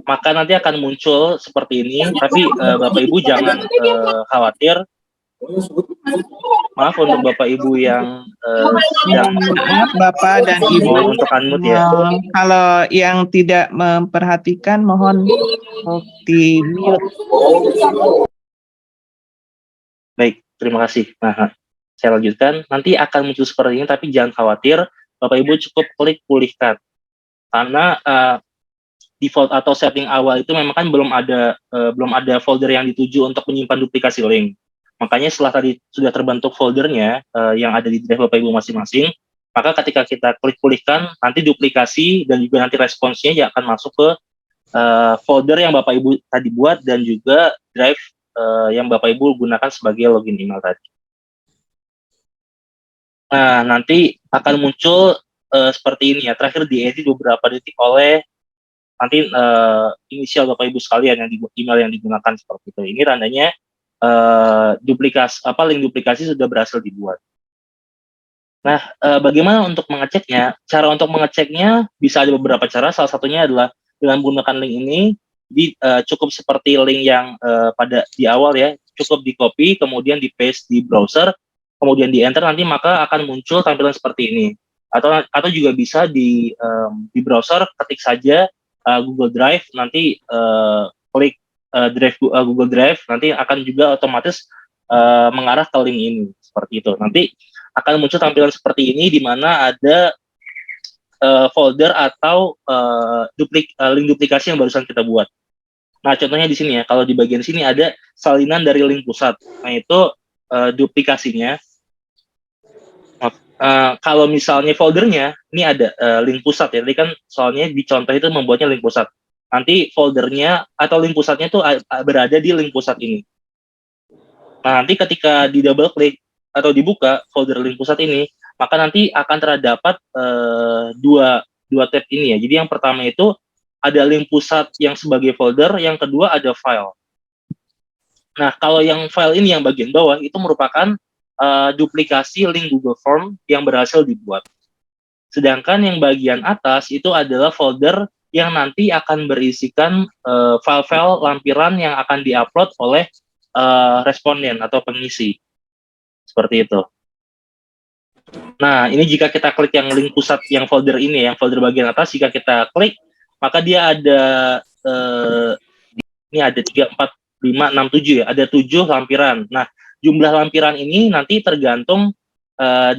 maka nanti akan muncul seperti ini, tapi Bapak Ibu jangan khawatir. Maaf untuk Bapak Ibu yang Maaf Bapak dan Ibu, mohon untuk unmute ya. kalau yang tidak memperhatikan mohon di mute. Baik, terima kasih. Nah, saya lanjutkan. Nanti akan muncul seperti ini, tapi jangan khawatir. Bapak Ibu cukup klik pulihkan. Karena default atau setting awal itu memang kan belum ada folder yang dituju untuk menyimpan duplikasi link. Makanya setelah tadi sudah terbentuk foldernya yang ada di drive Bapak Ibu masing-masing, maka ketika kita klik pulihkan, nanti duplikasi dan juga nanti responsnya ya akan masuk ke folder yang Bapak Ibu tadi buat dan juga drive yang Bapak Ibu gunakan sebagai login email tadi. Nah, nanti akan muncul seperti ini ya, terakhir diedit beberapa detik oleh nanti inisial Bapak Ibu sekalian yang email yang digunakan seperti itu. Ini tandanya link duplikasi sudah berhasil dibuat. Nah, bagaimana untuk mengeceknya? Cara untuk mengeceknya bisa ada beberapa cara. Salah satunya adalah dengan menggunakan link ini. Jadi cukup seperti link yang pada di awal ya, cukup di copy, kemudian di paste di browser, kemudian di enter, nanti maka akan muncul tampilan seperti ini. Atau juga bisa di browser ketik saja Google Drive, nanti klik drive Google Drive, nanti akan juga otomatis mengarah ke link ini seperti itu. Nanti akan muncul tampilan seperti ini di mana ada folder atau link duplikasi yang barusan kita buat. Nah, contohnya di sini ya, kalau di bagian sini ada salinan dari link pusat. Nah, itu duplikasinya. Kalau misalnya foldernya, ini ada link pusat ya. Tadi kan soalnya di contoh itu membuatnya link pusat. Nanti foldernya atau link pusatnya itu berada di link pusat ini. Nah, nanti ketika di double klik atau dibuka folder link pusat ini, maka nanti akan terdapat dua tab ini ya. Jadi yang pertama itu ada link pusat yang sebagai folder, yang kedua ada file. Nah, kalau yang file ini yang bagian bawah itu merupakan duplikasi link Google Form yang berhasil dibuat. Sedangkan yang bagian atas itu adalah folder yang nanti akan berisikan file-file lampiran yang akan diupload oleh responden atau pengisi. Seperti itu. Nah, ini jika kita klik yang link pusat yang folder ini, yang folder bagian atas, jika kita klik, maka dia ada ini ada 3, 4, 5, 6, 7 ya, ada 7 lampiran. Nah, jumlah lampiran ini nanti tergantung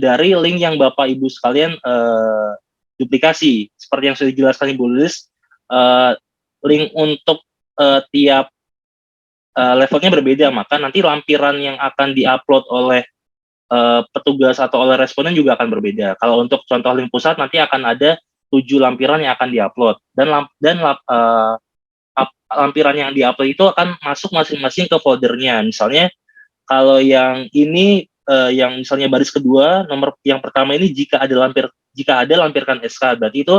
dari link yang Bapak Ibu sekalian duplikasi. Seperti yang sudah dijelaskan Ibu Lilis, link untuk tiap levelnya berbeda, maka nanti lampiran yang akan diupload oleh petugas atau oleh responden juga akan berbeda. Kalau untuk contoh link pusat nanti akan ada 7 lampiran yang akan diupload, dan lampiran yang diupload itu akan masuk masing-masing ke foldernya. Misalnya kalau yang ini yang misalnya baris kedua, nomor yang pertama ini jika ada lampirkan SK, berarti itu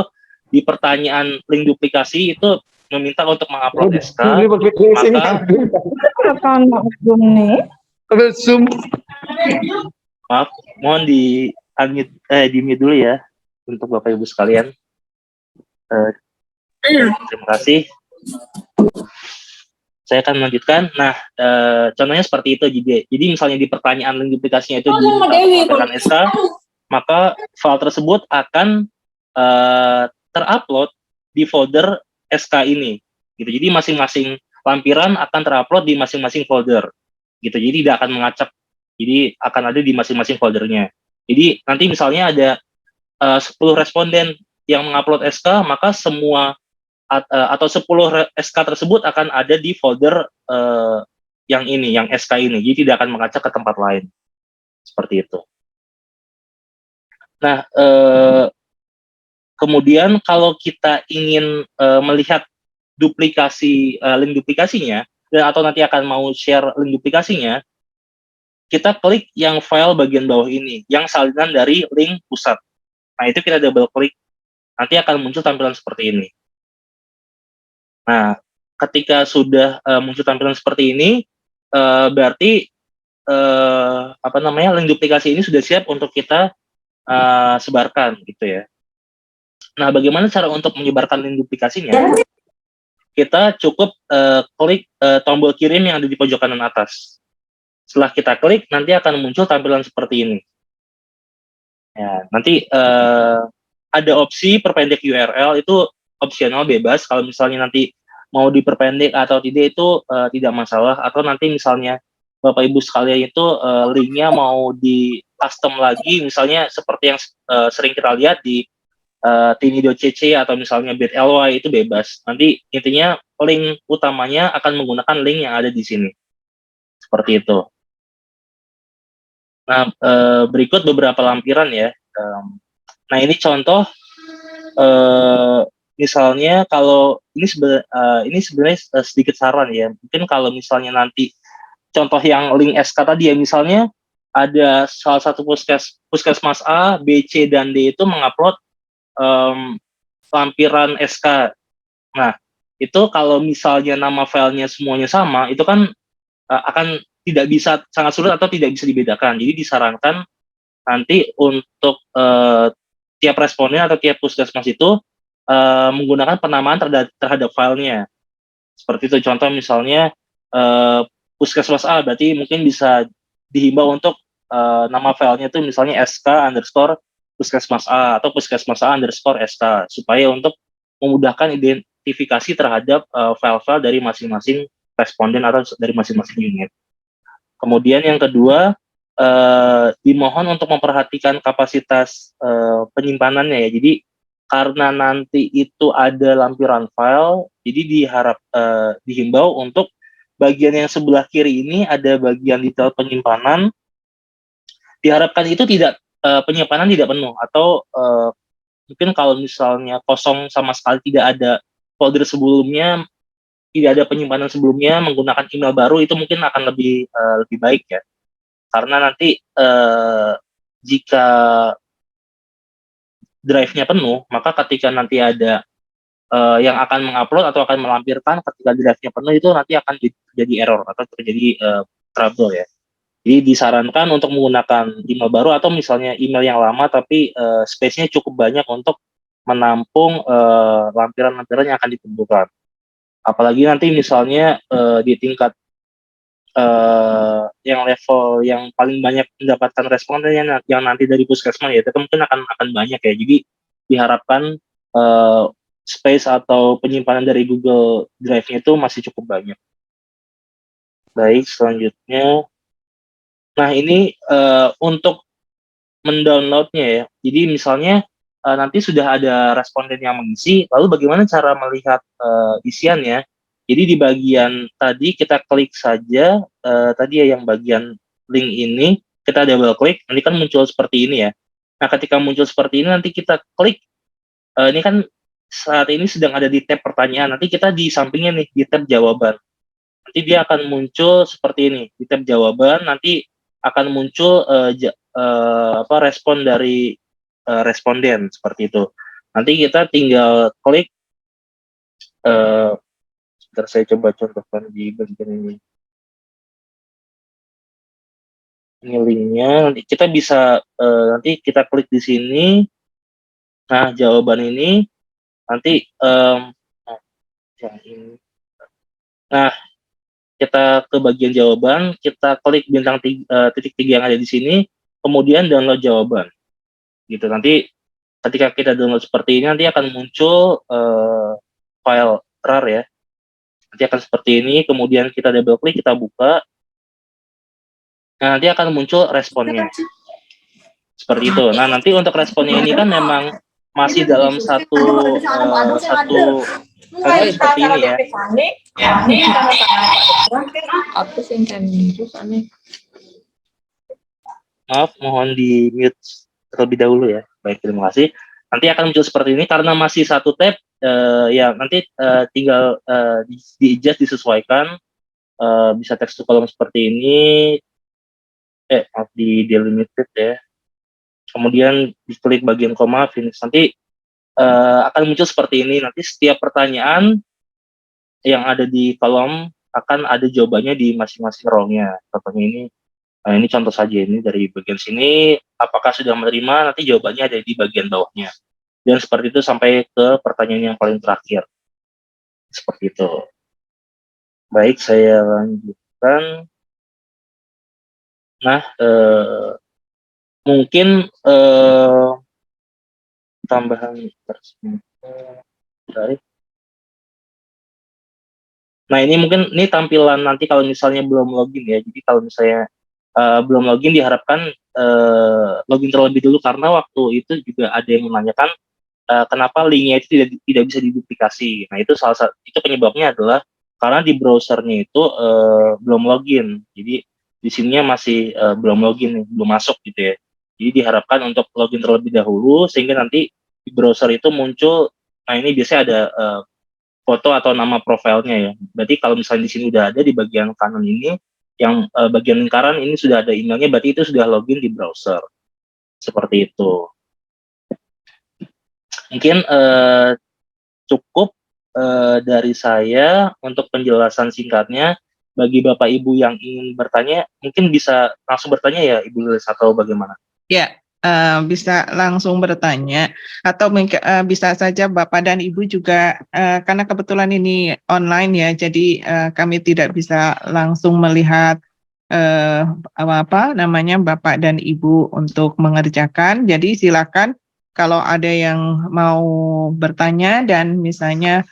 di pertanyaan link duplikasi itu meminta untuk mengupload SK, maka maaf, mohon di unmute dulu ya untuk Bapak Ibu sekalian. Terima kasih. Saya akan melanjutkan. Nah, contohnya seperti itu. Jadi misalnya di pertanyaan link duplikasinya itu dilampirkan SK, maka file tersebut akan terupload di folder SK ini. Gitu. Jadi masing-masing lampiran akan terupload di masing-masing folder. Gitu. Jadi tidak akan mengacak. Jadi akan ada di masing-masing foldernya. Jadi nanti misalnya ada 10 responden yang mengupload SK, maka semua atau 10 SK tersebut akan ada di folder yang ini, yang SK ini. Jadi tidak akan mengacak ke tempat lain. Seperti itu. Nah, kemudian kalau kita ingin melihat duplikasi link duplikasinya, atau nanti akan mau share link duplikasinya, kita klik yang file bagian bawah ini, yang salinan dari link pusat. Nah, itu kita double klik, nanti akan muncul tampilan seperti ini. Nah, ketika sudah muncul tampilan seperti ini, berarti link duplikasi ini sudah siap untuk kita sebarkan, gitu ya. Nah, bagaimana cara untuk menyebarkan link duplikasinya? Kita cukup klik tombol kirim yang ada di pojok kanan atas. Setelah kita klik, nanti akan muncul tampilan seperti ini. Ya, nanti ada opsi perpendek URL, itu opsional, bebas. Kalau misalnya nanti mau diperpendek atau tidak, itu tidak masalah. Atau nanti misalnya Bapak Ibu sekalian itu linknya mau di custom lagi, misalnya seperti yang sering kita lihat di tini.cc atau misalnya bit.ly, itu bebas. Nanti intinya link utamanya akan menggunakan link yang ada di sini. Seperti itu. Nah, berikut beberapa lampiran ya. Nah, ini contoh, misalnya kalau ini sebenarnya sedikit saran ya. Mungkin kalau misalnya nanti contoh yang link SK tadi ya, misalnya ada salah satu puskesmas A, B, C, dan D itu mengupload lampiran SK. Nah, itu kalau misalnya nama filenya semuanya sama, itu kan akan tidak bisa, sangat sulit atau tidak bisa dibedakan. Jadi disarankan nanti untuk tiap responden atau tiap puskesmas itu menggunakan penamaan terhadap filenya. Seperti itu, contoh misalnya puskesmas A, berarti mungkin bisa dihimbau untuk nama filenya itu misalnya sk_puskesmas A atau puskesmas A _sk, supaya untuk memudahkan identifikasi terhadap file-file dari masing-masing responden atau dari masing-masing unit. Kemudian yang kedua, dimohon untuk memperhatikan kapasitas penyimpanannya ya. Jadi karena nanti itu ada lampiran file, jadi dihimbau untuk bagian yang sebelah kiri ini ada bagian detail penyimpanan. Diharapkan itu tidak penyimpanan tidak penuh, atau mungkin kalau misalnya kosong sama sekali, tidak ada folder sebelumnya, tidak ada penyimpanan sebelumnya, menggunakan email baru, itu mungkin akan lebih baik ya. Karena nanti jika drive-nya penuh, maka ketika nanti ada yang akan mengupload atau akan melampirkan, ketika drive-nya penuh, itu nanti akan terjadi error atau terjadi trouble ya. Jadi disarankan untuk menggunakan email baru, atau misalnya email yang lama tapi space-nya cukup banyak untuk menampung lampiran-lampiran yang akan dikumpulkan. Apalagi nanti misalnya di tingkat yang level yang paling banyak mendapatkan responden yang nanti dari puskesmas ya, itu mungkin akan banyak ya. Jadi diharapkan space atau penyimpanan dari Google Drive-nya itu masih cukup banyak. Baik, selanjutnya. Nah, ini untuk mendownloadnya ya. Jadi misalnya nanti sudah ada responden yang mengisi, lalu bagaimana cara melihat isiannya? Jadi di bagian tadi kita klik saja tadi ya, yang bagian link ini kita double klik, nanti kan muncul seperti ini ya. Nah, ketika muncul seperti ini nanti kita klik, ini kan saat ini sedang ada di tab pertanyaan, nanti kita di sampingnya nih di tab jawaban. Nanti dia akan muncul seperti ini di tab jawaban, nanti akan muncul respon dari responden seperti itu. Nanti kita tinggal klik. Sebentar, saya coba contohkan di bagian ini. Ini linknya. Nanti kita bisa nanti kita klik di sini. Nah, jawaban ini nanti nah, kita ke bagian jawaban, kita klik bintang titik 3 yang ada di sini, kemudian download jawaban. Gitu. Nanti ketika kita download seperti ini, nanti akan muncul file RAR ya. Nanti akan seperti ini, kemudian kita double klik, kita buka. Nah, nanti akan muncul responnya. Seperti itu. Nah, nanti untuk responnya ini kan memang masih dalam satu seperti ini ya. Maaf, mohon di mute terlebih dahulu ya. Baik, terima kasih. Nanti akan muncul seperti ini karena masih satu tab ya, nanti tinggal di-adjust, disesuaikan, bisa text to column seperti ini, maaf, di delimited ya. Kemudian diklik bagian koma, finish. Nanti akan muncul seperti ini. Nanti setiap pertanyaan yang ada di kolom akan ada jawabannya di masing-masing row-nya. Contohnya ini, ini contoh saja, ini dari bagian sini, apakah sudah menerima, nanti jawabannya ada di bagian bawahnya. Dan seperti itu sampai ke pertanyaan yang paling terakhir. Seperti itu. Baik, saya lanjutkan. Nah, mungkin tambahan baik. Nah, ini mungkin tampilan nanti kalau misalnya belum login ya. Jadi kalau misalnya belum login, diharapkan login terlebih dulu, karena waktu itu juga ada yang menanyakan kenapa linknya itu tidak bisa diduplikasi. Nah, itu itu penyebabnya adalah karena di browsernya itu belum login. Jadi di sininya masih belum login, belum masuk gitu ya. Jadi diharapkan untuk login terlebih dahulu, sehingga nanti di browser itu muncul. Nah, ini biasanya ada foto atau nama profilnya ya. Berarti kalau misalnya di sini udah ada di bagian kanan ini, yang bagian lingkaran ini sudah ada emailnya, berarti itu sudah login di browser. Seperti itu. Mungkin cukup dari saya untuk penjelasan singkatnya. Bagi Bapak Ibu yang ingin bertanya, mungkin bisa langsung bertanya ya Ibu Lilis, atau bagaimana? Ya, bisa langsung bertanya atau bisa saja Bapak dan Ibu juga karena kebetulan ini online ya, jadi kami tidak bisa langsung melihat apa namanya Bapak dan Ibu untuk mengerjakan. Jadi silakan kalau ada yang mau bertanya dan misalnya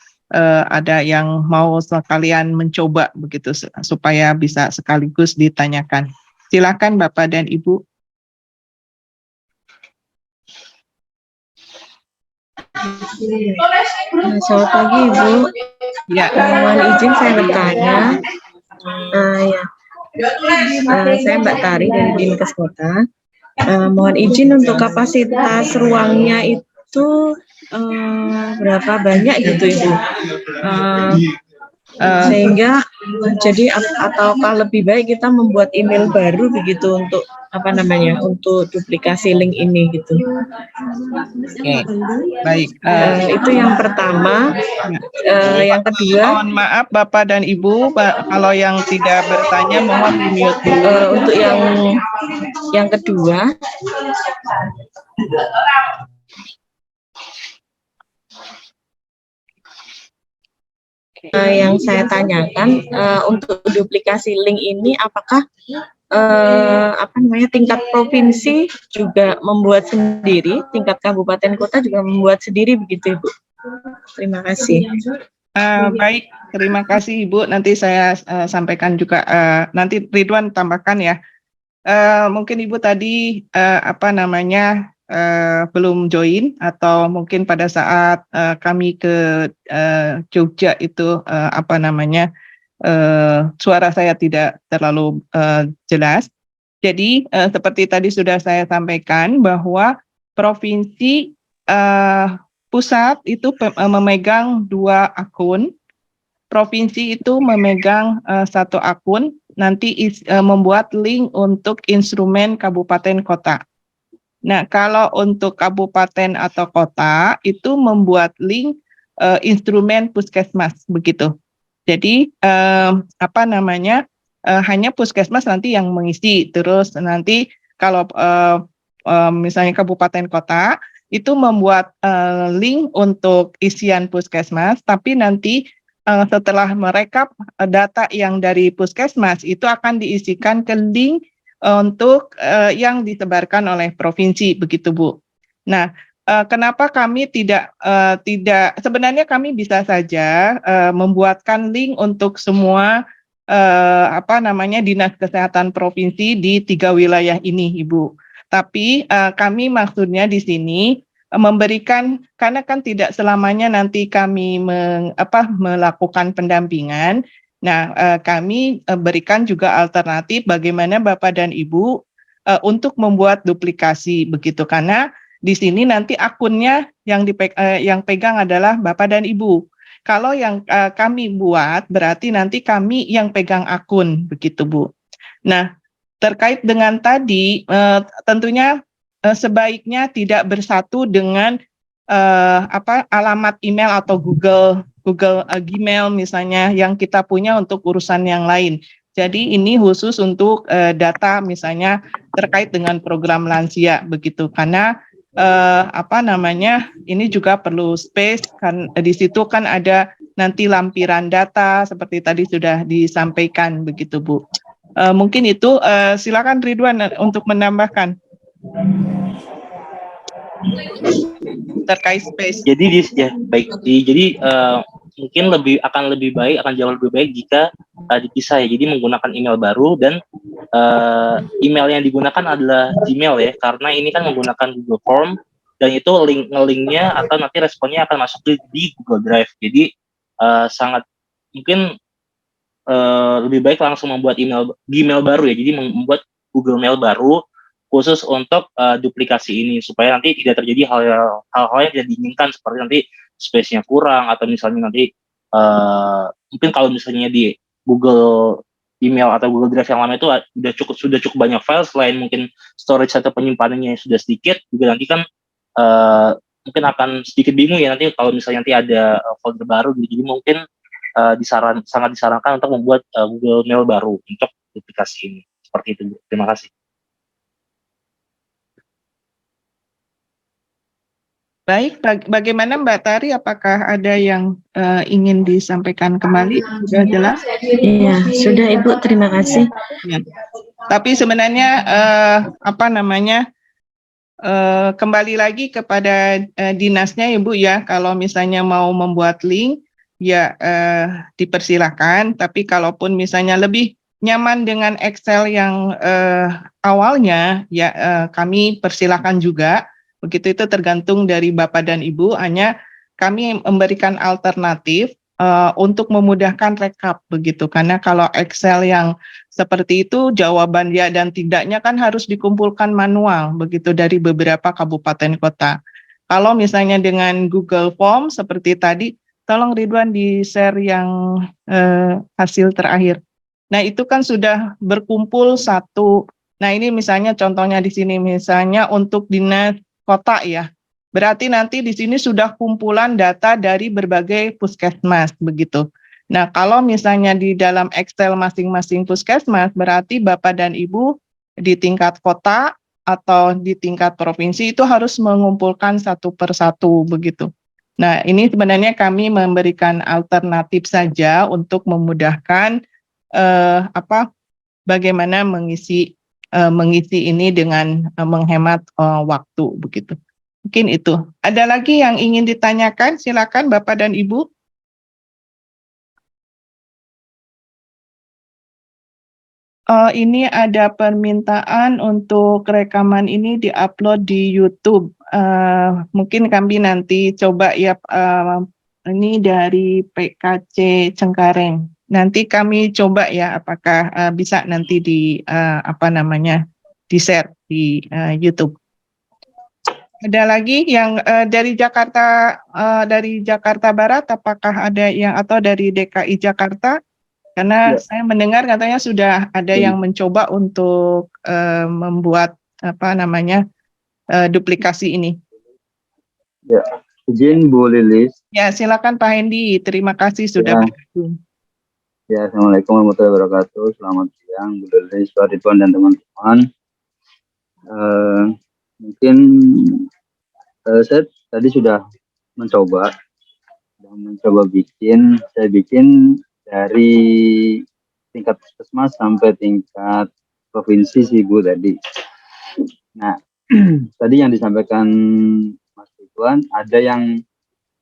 ada yang mau sekalian mencoba begitu supaya bisa sekaligus ditanyakan. Silakan Bapak dan Ibu. Selamat pagi Ibu. Ya, Mohon izin saya bertanya. Ya, saya Mbak Tari dari Dinkes Kota. Mohon izin untuk kapasitas ruangnya itu berapa banyak gitu Ibu? Sehingga jadi ataukah lebih baik kita membuat email baru begitu untuk apa namanya untuk duplikasi link ini gitu. Oke, baik. Itu yang pertama. Yang kedua, Mohon maaf Bapak dan Ibu, kalau yang tidak bertanya mohon di-mute dulu. untuk yang kedua, yang saya tanyakan untuk duplikasi link ini apakah tingkat provinsi juga membuat sendiri, tingkat kabupaten kota juga membuat sendiri begitu Ibu. Terima kasih. Baik, terima kasih Ibu. Nanti saya sampaikan juga. Nanti Ridwan tambahkan ya. Mungkin Ibu tadi belum join atau mungkin pada saat kami ke Jogja itu suara saya tidak terlalu jelas. Jadi seperti tadi sudah saya sampaikan bahwa provinsi pusat itu memegang 2 akun, provinsi itu memegang 1 akun, nanti membuat link untuk instrumen kabupaten kota. Nah, kalau untuk kabupaten atau kota itu membuat link instrumen puskesmas begitu. Jadi hanya puskesmas nanti yang mengisi. Terus nanti kalau misalnya kabupaten kota itu membuat link untuk isian puskesmas, tapi nanti setelah merekap data yang dari puskesmas itu akan diisikan ke link untuk yang disebarkan oleh provinsi begitu Bu. Nah, kenapa kami tidak sebenarnya kami bisa saja membuatkan link untuk semua dinas kesehatan provinsi di 3 wilayah ini Ibu. Tapi kami maksudnya di sini memberikan, karena kan tidak selamanya nanti kami melakukan pendampingan. Nah, kami berikan juga alternatif bagaimana Bapak dan Ibu untuk membuat duplikasi begitu, karena di sini nanti akunnya yang pegang adalah Bapak dan Ibu. Kalau yang kami buat berarti nanti kami yang pegang akun begitu Bu. Nah, terkait dengan tadi tentunya sebaiknya tidak bersatu dengan alamat email atau Google Gmail misalnya yang kita punya untuk urusan yang lain. Jadi ini khusus untuk data misalnya terkait dengan program lansia begitu, karena ini juga perlu space kan, di situ kan ada nanti lampiran data seperti tadi sudah disampaikan begitu Bu. Mungkin itu silakan Ridwan untuk menambahkan terkait space. Jadi jadi mungkin akan jauh lebih baik jika dipisah ya. Jadi menggunakan email baru dan email yang digunakan adalah Gmail ya, karena ini kan menggunakan Google Form dan itu linknya atau nanti responnya akan masuk di Google Drive. Jadi sangat mungkin lebih baik langsung membuat Gmail baru ya. Jadi membuat Google Mail baru khusus untuk duplikasi ini supaya nanti tidak terjadi hal-hal yang tidak diinginkan, seperti nanti space-nya kurang atau misalnya nanti mungkin kalau misalnya di Google email atau Google Drive yang lama itu sudah cukup banyak file, selain mungkin storage atau penyimpanannya yang sudah sedikit, juga nanti kan mungkin akan sedikit bingung ya nanti kalau misalnya nanti ada folder baru. Jadi mungkin sangat disarankan untuk membuat Google Mail baru untuk duplikasi ini. Seperti itu Bu. Terima kasih. Baik, bagaimana Mbak Tari? Apakah ada yang ingin disampaikan kembali? Sudah jelas? Iya, sudah Ibu, terima kasih. Ya. Tapi sebenarnya kembali lagi kepada dinasnya Ibu ya. Kalau misalnya mau membuat link, ya dipersilahkan. Tapi kalaupun misalnya lebih nyaman dengan Excel yang awalnya, ya kami persilahkan juga. Begitu, itu tergantung dari Bapak dan Ibu, hanya kami memberikan alternatif untuk memudahkan rekap begitu. Karena kalau Excel yang seperti itu jawaban ya dan tidaknya kan harus dikumpulkan manual begitu dari beberapa kabupaten kota. Kalau misalnya dengan Google Form seperti tadi, tolong Ridwan di-share yang hasil terakhir. Nah, itu kan sudah berkumpul satu. Nah, ini misalnya contohnya di sini misalnya untuk dinas kota ya. Berarti nanti di sini sudah kumpulan data dari berbagai puskesmas begitu. Nah, kalau misalnya di dalam Excel masing-masing puskesmas, berarti Bapak dan Ibu di tingkat kota atau di tingkat provinsi itu harus mengumpulkan satu per satu begitu. Nah, ini sebenarnya kami memberikan alternatif saja untuk memudahkan bagaimana mengisi ini dengan menghemat waktu begitu. Mungkin itu. Ada lagi yang ingin ditanyakan? Silakan Bapak dan Ibu. Ini ada permintaan untuk rekaman ini diupload di YouTube. Mungkin kami nanti coba ya, ini dari PKC Cengkareng. Nanti kami coba ya, apakah bisa nanti di-share di YouTube. Ada lagi yang dari Jakarta Barat, apakah ada yang atau dari DKI Jakarta? Karena saya mendengar katanya sudah ada yang mencoba untuk membuat duplikasi ini. Ya, izin Bu Lilis. Ya, silakan Pak Hendi. Terima kasih sudah bergabung. Ya, Assalamualaikum warahmatullahi wabarakatuh. Selamat siang Bu Lilis, Pak Ridwan dan teman-teman. Mungkin saya tadi sudah mencoba bikin. Saya bikin dari tingkat puskesmas sampai tingkat provinsi sih Bu tadi. Nah, tadi yang disampaikan Mas Ridwan, ada yang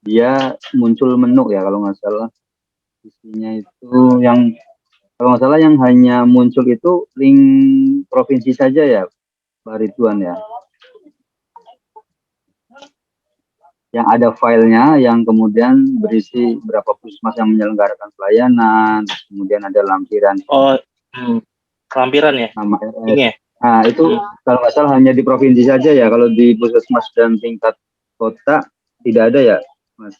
dia muncul menu ya kalau nggak salah. Isinya itu yang kalau nggak salah yang hanya muncul itu link provinsi saja ya Pak Ridwan ya. Yang ada filenya yang kemudian berisi berapa puskesmas yang menyelenggarakan pelayanan, kemudian ada lampiran. Oh, lampiran ya? Nama ini ya? Nah, itu kalau nggak salah hanya di provinsi saja ya, kalau di puskesmas dan tingkat kota tidak ada ya, Mas?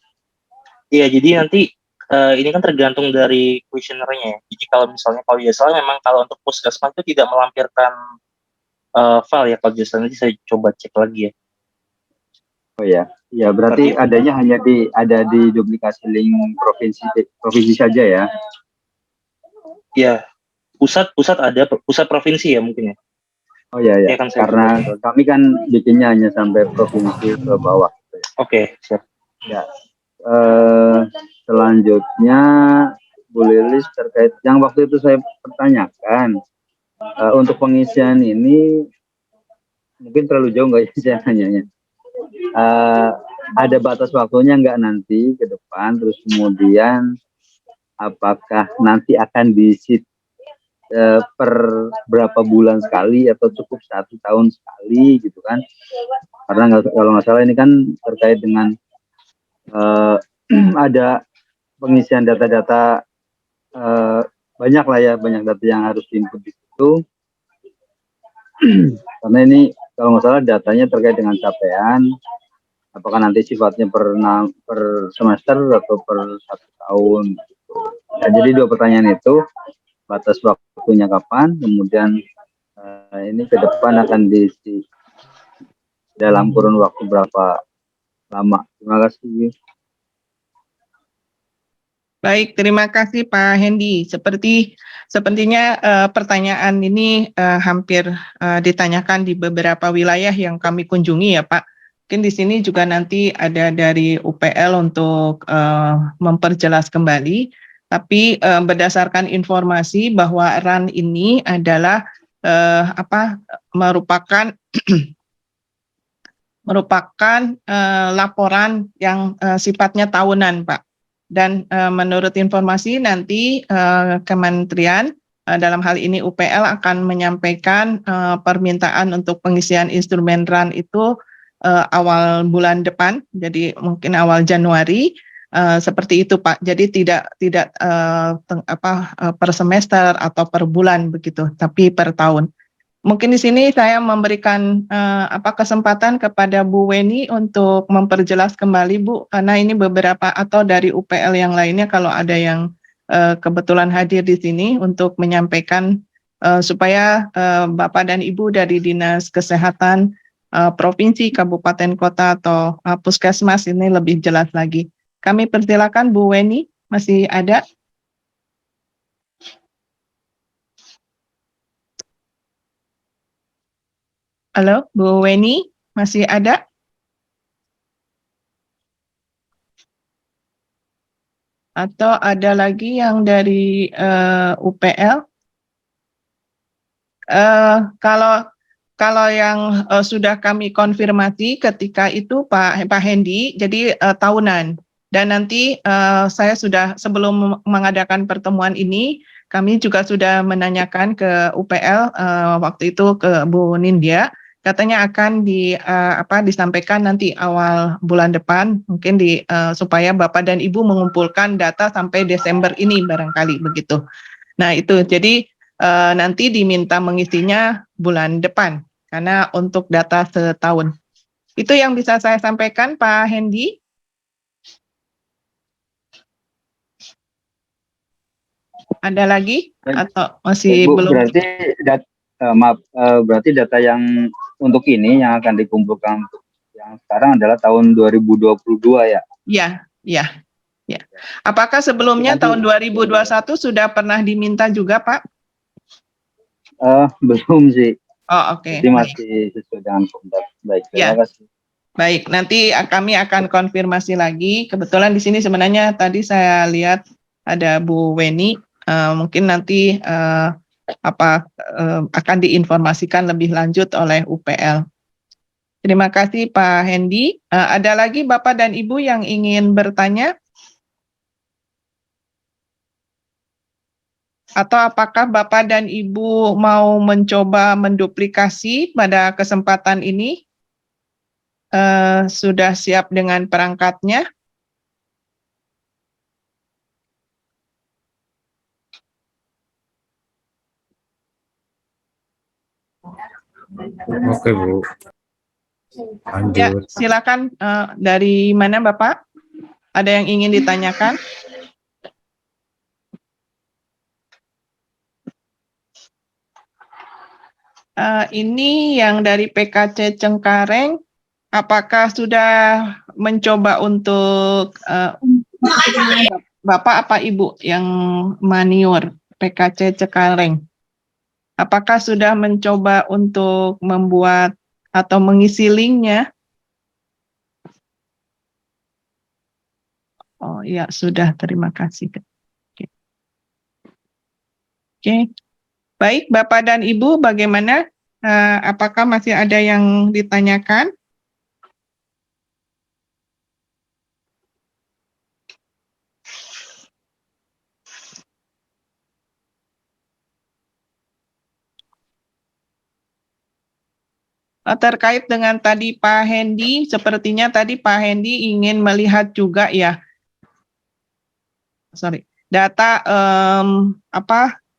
Iya, jadi nanti ini kan tergantung dari kuesionernya ya. Jadi kalau misalnya kalau biasanya memang kalau untuk puskesmas itu tidak melampirkan file ya, kalau biasanya nanti saya coba cek lagi ya. Oh ya, ya berarti adanya hanya ada di duplikasi link provinsi saja ya? Ya, pusat ada, pusat provinsi ya mungkin ya. Oh ya, ya kan, karena kami kan bikinnya hanya sampai provinsi ke bawah. Oke, siap. Ya, selanjutnya Bu Lilis terkait yang waktu itu saya pertanyakan untuk pengisian ini mungkin terlalu jauh nggak ya saya nanyanya? Ada batas waktunya nggak nanti ke depan, terus kemudian apakah nanti akan diisi per berapa bulan sekali atau cukup 1 tahun sekali gitu kan? Karena kalau nggak salah ini kan terkait dengan ada pengisian data-data banyak lah ya, banyak data yang harus diinput di situ. Karena ini kalau nggak salah datanya terkait dengan capaian, apakah nanti sifatnya per semester atau per 1 tahun. Nah, jadi 2 pertanyaan itu, batas waktunya kapan, kemudian ini ke depan akan diisi dalam kurun waktu berapa lama. Terima kasih. Baik, terima kasih Pak Hendi. Sepertinya pertanyaan ini hampir ditanyakan di beberapa wilayah yang kami kunjungi ya Pak. Mungkin di sini juga nanti ada dari UPL untuk memperjelas kembali. Tapi berdasarkan informasi bahwa RAN ini adalah merupakan laporan yang sifatnya tahunan, Pak. Dan menurut informasi nanti Kementerian dalam hal ini UPL akan menyampaikan permintaan untuk pengisian instrumen RAN itu awal bulan depan, jadi mungkin awal Januari. Seperti itu, Pak. Jadi tidak per semester atau per bulan begitu, tapi per tahun. Mungkin di sini saya memberikan kesempatan kepada Bu Weni untuk memperjelas kembali, Bu, karena ini beberapa atau dari UPL yang lainnya kalau ada yang kebetulan hadir di sini untuk menyampaikan supaya Bapak dan Ibu dari Dinas Kesehatan provinsi, kabupaten, kota, atau puskesmas ini lebih jelas lagi. Kami persilakan Bu Weni, masih ada? Halo, Bu Weni, masih ada? Atau ada lagi yang dari UPL? Kalau yang sudah kami konfirmasi ketika itu Pak Hendy, jadi tahunan. Dan nanti saya sudah sebelum mengadakan pertemuan ini, kami juga sudah menanyakan ke UPL waktu itu ke Bu Nindya, katanya akan disampaikan nanti awal bulan depan, mungkin supaya Bapak dan Ibu mengumpulkan data sampai Desember ini barangkali begitu. Nah itu jadi nanti diminta mengisinya bulan depan, karena untuk data setahun. Itu yang bisa saya sampaikan, Pak Hendy. Ada lagi atau masih Bu, belum? berarti berarti data yang untuk ini yang akan dikumpulkan untuk yang sekarang adalah tahun 2022 ya? Iya. Apakah sebelumnya tahun 2021 sudah pernah diminta juga, Pak? Belum sih. Oh, oke. Jadi masih sesuai dengan kontrak. Baik, terima kasih. Baik, nanti kami akan konfirmasi lagi. Kebetulan di sini sebenarnya tadi saya lihat ada Bu Weni. Mungkin nanti akan diinformasikan lebih lanjut oleh UPL. Terima kasih Pak Hendy. Ada lagi Bapak dan Ibu yang ingin bertanya? Atau apakah Bapak dan Ibu mau mencoba menduplikasi pada kesempatan ini? Sudah siap dengan perangkatnya? Oke, Bu. Lanjut. Ya, silakan. Dari mana Bapak? Ada yang ingin ditanyakan? Ini yang dari PKC Cengkareng, apakah sudah mencoba untuk Bapak apa Ibu yang maniur PKC Cengkareng? Apakah sudah mencoba untuk membuat atau mengisi linknya? Oh ya, sudah, terima kasih. Oke. Baik, Bapak dan Ibu, bagaimana? Apakah masih ada yang ditanyakan? Terkait dengan tadi Pak Hendy, sepertinya tadi Pak Hendy ingin melihat juga ya, data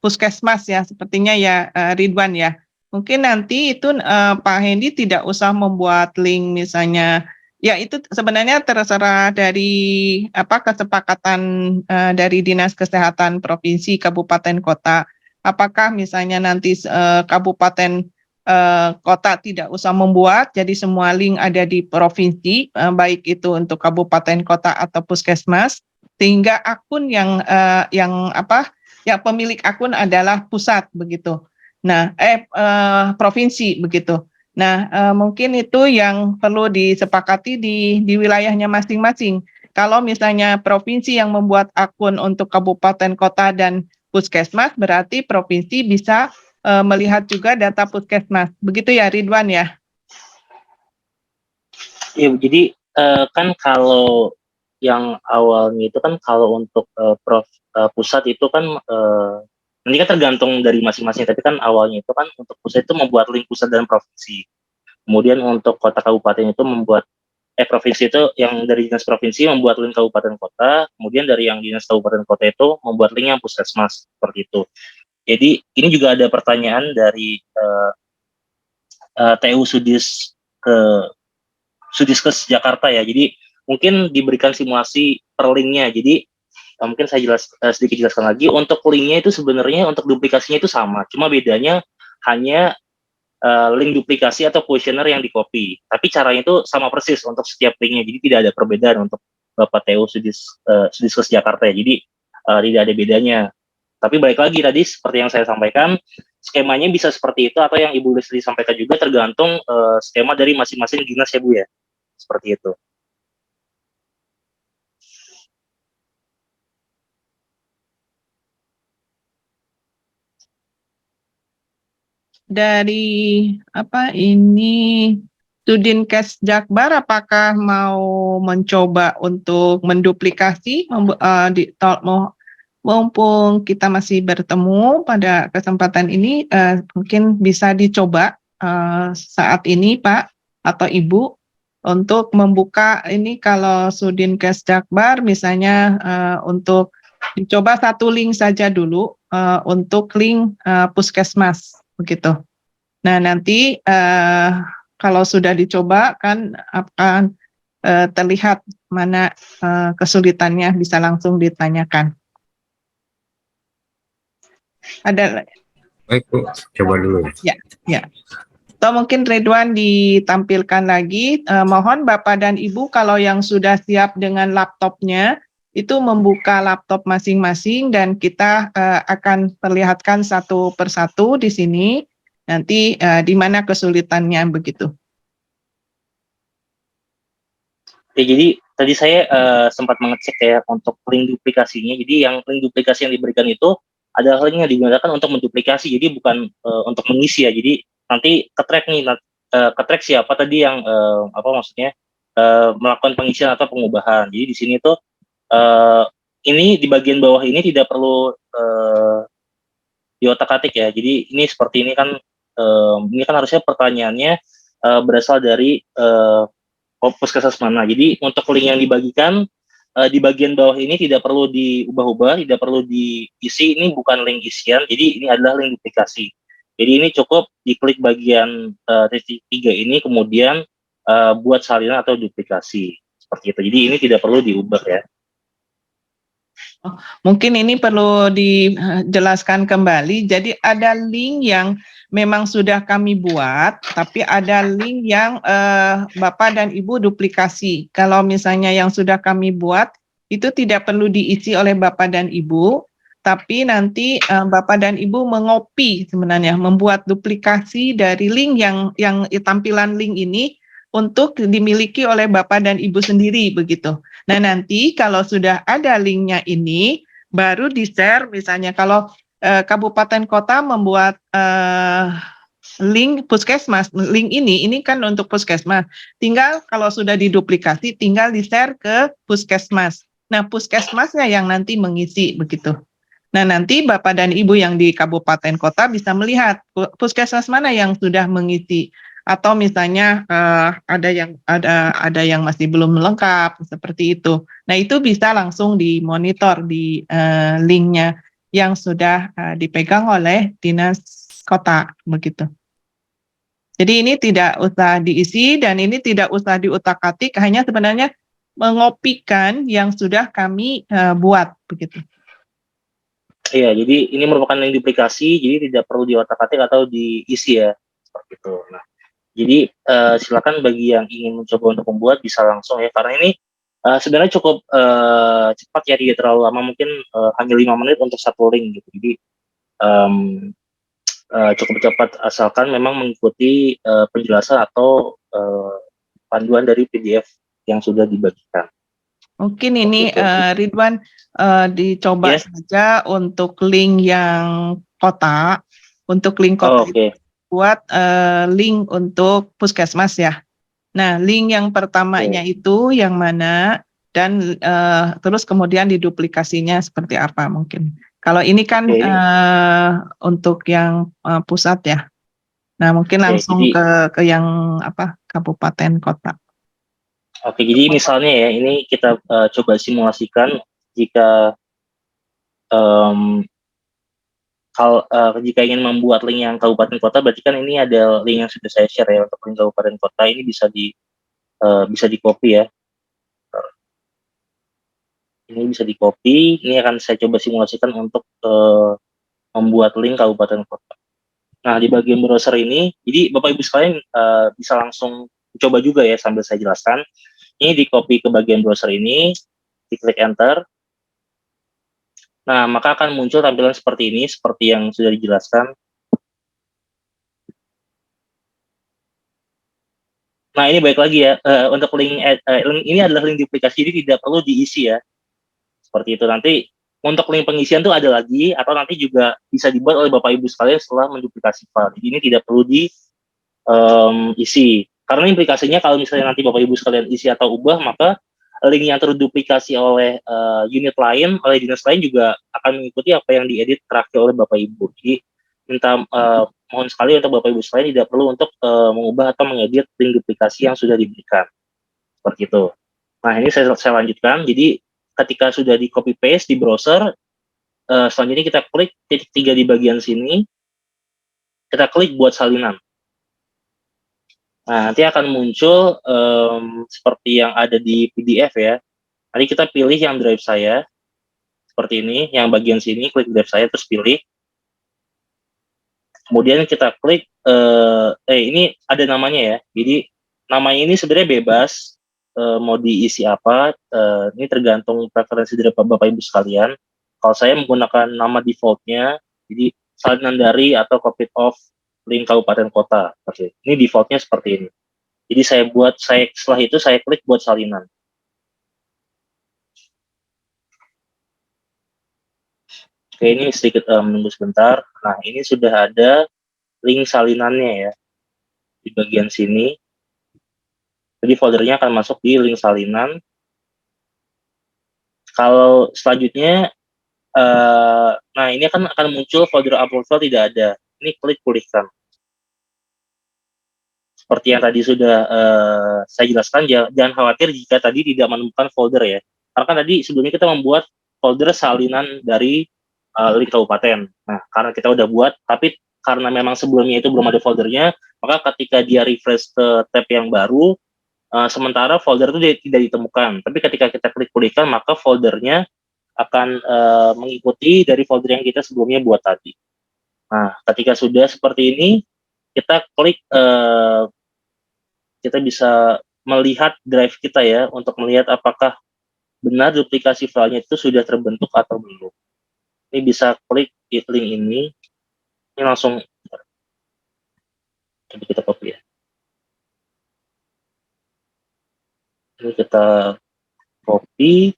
puskesmas ya, sepertinya ya Ridwan ya. Mungkin nanti itu Pak Hendy tidak usah membuat link misalnya, ya itu sebenarnya terserah dari kesepakatan dari Dinas Kesehatan Provinsi, Kabupaten, Kota. Apakah misalnya nanti kabupaten kota tidak usah membuat, jadi semua link ada di provinsi, baik itu untuk kabupaten, kota atau puskesmas, sehingga akun yang pemilik akun adalah pusat begitu. Nah, provinsi begitu. Nah, mungkin itu yang perlu disepakati di wilayahnya masing-masing. Kalau misalnya provinsi yang membuat akun untuk kabupaten, kota, dan puskesmas, berarti provinsi bisa melihat juga data puskesmas. Begitu ya, Ridwan ya? Ya, jadi kan kalau yang awalnya itu kan kalau untuk pusat itu kan nanti kan tergantung dari masing-masing, tapi kan awalnya itu kan untuk pusat itu membuat link pusat dan provinsi. Kemudian untuk kota kabupaten itu membuat provinsi itu yang dari dinas provinsi membuat link kabupaten kota, kemudian dari yang dinas kabupaten kota itu membuat link yang puskesmas seperti itu. Jadi ini juga ada pertanyaan dari TU ke Sudiskes Jakarta ya. Jadi mungkin diberikan simulasi per linknya. Jadi mungkin saya sedikit jelaskan lagi. Untuk linknya itu sebenarnya untuk duplikasinya itu sama, cuma bedanya hanya link duplikasi atau kuesioner yang di copy. Tapi caranya itu sama persis untuk setiap linknya. Jadi tidak ada perbedaan untuk Bapak TU Sudiskes Jakarta ya. Jadi tidak ada bedanya. Tapi balik lagi tadi seperti yang saya sampaikan, skemanya bisa seperti itu atau yang Ibu Leslie sampaikan juga tergantung skema dari masing-masing dinas ya Bu ya. Seperti itu. Dari apa ini Sudinkes Jakbar, apakah mau mencoba untuk menduplikasi mumpung kita masih bertemu pada kesempatan ini, mungkin bisa dicoba saat ini Pak atau Ibu untuk membuka ini. Kalau Sudinkes Jakbar misalnya untuk dicoba satu link saja dulu untuk link puskesmas begitu. Nah, nanti kalau sudah dicoba kan akan terlihat mana kesulitannya, bisa langsung ditanyakan. Ada? Baik Bu, coba dulu. Ya. Atau mungkin Ridwan ditampilkan lagi. Mohon Bapak dan Ibu kalau yang sudah siap dengan laptopnya, itu membuka laptop masing-masing dan kita akan perlihatkan satu persatu di sini. Nanti di mana kesulitannya begitu. Ya, jadi tadi saya sempat mengecek ya untuk link duplikasinya. Jadi yang link duplikasi yang diberikan itu adalah link yang digunakan untuk menduplikasi. Jadi bukan untuk mengisi ya. Jadi nanti ke-track nih, ke-track siapa tadi yang melakukan pengisian atau pengubahan. Jadi di sini tuh ini di bagian bawah ini tidak perlu diotak-atik ya. Jadi ini seperti ini kan harusnya pertanyaannya berasal dari puskesmas mana. Jadi untuk link yang dibagikan di bagian bawah ini tidak perlu diubah-ubah, tidak perlu diisi. Ini bukan link isian, jadi ini adalah link duplikasi. Jadi ini cukup diklik bagian titik 3 ini, kemudian buat salinan atau duplikasi seperti itu. Jadi ini tidak perlu diubah ya. Mungkin ini perlu dijelaskan kembali. Jadi ada link yang memang sudah kami buat, tapi ada link yang Bapak dan Ibu duplikasi. Kalau misalnya yang sudah kami buat, itu tidak perlu diisi oleh Bapak dan Ibu, tapi nanti Bapak dan Ibu mengopi sebenarnya, membuat duplikasi dari link yang tampilan link ini untuk dimiliki oleh Bapak dan Ibu sendiri begitu. Nah, nanti kalau sudah ada linknya ini, baru di-share misalnya kalau kabupaten kota membuat link puskesmas, link ini kan untuk puskesmas. Tinggal kalau sudah diduplikasi, tinggal di-share ke puskesmas. Nah, puskesmasnya yang nanti mengisi begitu. Nah, nanti Bapak dan Ibu yang di kabupaten kota bisa melihat puskesmas mana yang sudah mengisi. Atau misalnya ada yang masih belum lengkap seperti itu. Nah, itu bisa langsung dimonitor di linknya yang sudah dipegang oleh dinas kota begitu. Jadi ini tidak usah diisi dan ini tidak usah diutak-atik, hanya sebenarnya mengopikan yang sudah kami buat begitu. Iya, jadi ini merupakan link duplikasi, jadi tidak perlu diotak-atik atau diisi ya, seperti itu. Nah, jadi silakan bagi yang ingin mencoba untuk membuat bisa langsung ya, karena ini sebenarnya cukup cepat ya, tidak terlalu lama, mungkin hanya 5 menit untuk satu link gitu. Jadi cukup cepat asalkan memang mengikuti penjelasan atau panduan dari PDF yang sudah dibagikan. Mungkin ini Seperti itu. Ridwan dicoba Yes. saja untuk link yang kota, untuk link Oh, kota oke. buat link untuk puskesmas ya. Nah, link yang pertamanya itu yang mana dan terus kemudian diduplikasinya seperti apa mungkin. Kalau ini kan Oke, ini. untuk yang pusat ya. Nah, mungkin Oke, langsung jadi- ke yang apa kabupaten kota. Oke, jadi misalnya ya, ini kita coba simulasikan jika jika ingin membuat link yang kabupaten kota, berarti kan ini ada link yang sudah saya share ya untuk link kabupaten kota. Ini bisa di copy ya. Ini bisa di copy. Ini akan saya coba simulasikan untuk membuat link kabupaten kota. Nah, di bagian browser ini, jadi Bapak Ibu sekalian bisa langsung coba juga ya sambil saya jelaskan. Ini di copy ke bagian browser ini, diklik enter. Nah, maka akan muncul tampilan seperti ini, seperti yang sudah dijelaskan. Nah, ini baik lagi ya, untuk link ini adalah link duplikasi, jadi tidak perlu diisi ya. Seperti itu. Nanti untuk link pengisian tuh ada lagi, atau nanti juga bisa dibuat oleh Bapak Ibu sekalian setelah menduplikasi file. Jadi ini tidak perlu diisi. Karena implikasinya kalau misalnya nanti Bapak Ibu sekalian isi atau ubah, maka link yang terduplikasi oleh unit lain, oleh dinas lain juga akan mengikuti apa yang diedit terakhir oleh Bapak Ibu. Jadi minta mohon sekali untuk Bapak Ibu sekalian tidak perlu untuk mengubah atau mengedit link duplikasi yang sudah diberikan. Seperti itu. Nah, ini saya lanjutkan. Jadi ketika sudah di copy paste di browser, selanjutnya kita klik titik 3 di bagian sini, kita klik buat salinan. Nah, nanti akan muncul seperti yang ada di PDF ya. Nanti kita pilih yang drive saya, seperti ini, yang bagian sini, klik drive saya, terus pilih. Kemudian kita klik, ini ada namanya ya. Jadi namanya ini sebenarnya bebas, mau diisi apa, ini tergantung preferensi dari Bapak Ibu sekalian. Kalau saya menggunakan nama defaultnya, jadi salinan dari atau copy of link kabupaten kota. Oke, ini defaultnya seperti ini. Jadi setelah itu saya klik buat salinan. Oke, ini sedikit menunggu sebentar. Nah, ini sudah ada link salinannya ya di bagian sini. Jadi foldernya akan masuk di link salinan. Kalau selanjutnya, nah ini akan muncul folder upload file tidak ada. Ini klik pulihkan. Seperti yang tadi sudah saya jelaskan, jangan khawatir jika tadi tidak menemukan folder ya. Karena kan tadi sebelumnya kita membuat folder salinan dari link kabupaten. Nah, karena kita udah buat, tapi karena memang sebelumnya itu belum ada foldernya, maka ketika dia refresh ke tab yang baru, sementara folder itu tidak ditemukan. Tapi ketika kita klik pulihkan, maka foldernya akan mengikuti dari folder yang kita sebelumnya buat tadi. Nah, ketika sudah seperti ini, kita klik, kita bisa melihat drive kita ya, untuk melihat apakah benar duplikasi filenya itu sudah terbentuk atau belum. Ini bisa klik link ini langsung, coba kita copy ya. Ini kita copy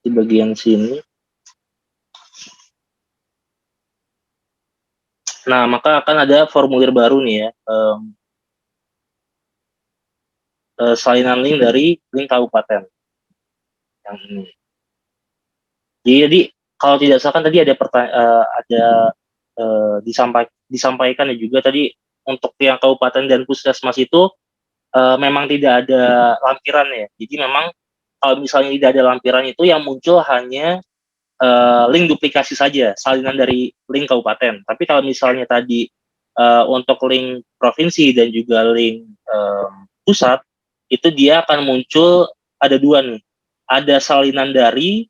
di bagian sini. Nah, maka akan ada formulir baru nih ya, salinan link dari link kabupaten yang ini. Jadi kalau tidak salah kan tadi ada disampaikan ya juga tadi untuk yang kabupaten dan puskesmas itu memang tidak ada lampiran ya. Jadi memang kalau misalnya tidak ada lampiran itu yang muncul hanya link duplikasi saja, salinan dari link kabupaten. Tapi kalau misalnya tadi untuk link provinsi dan juga link pusat, itu dia akan muncul ada dua nih. Ada salinan dari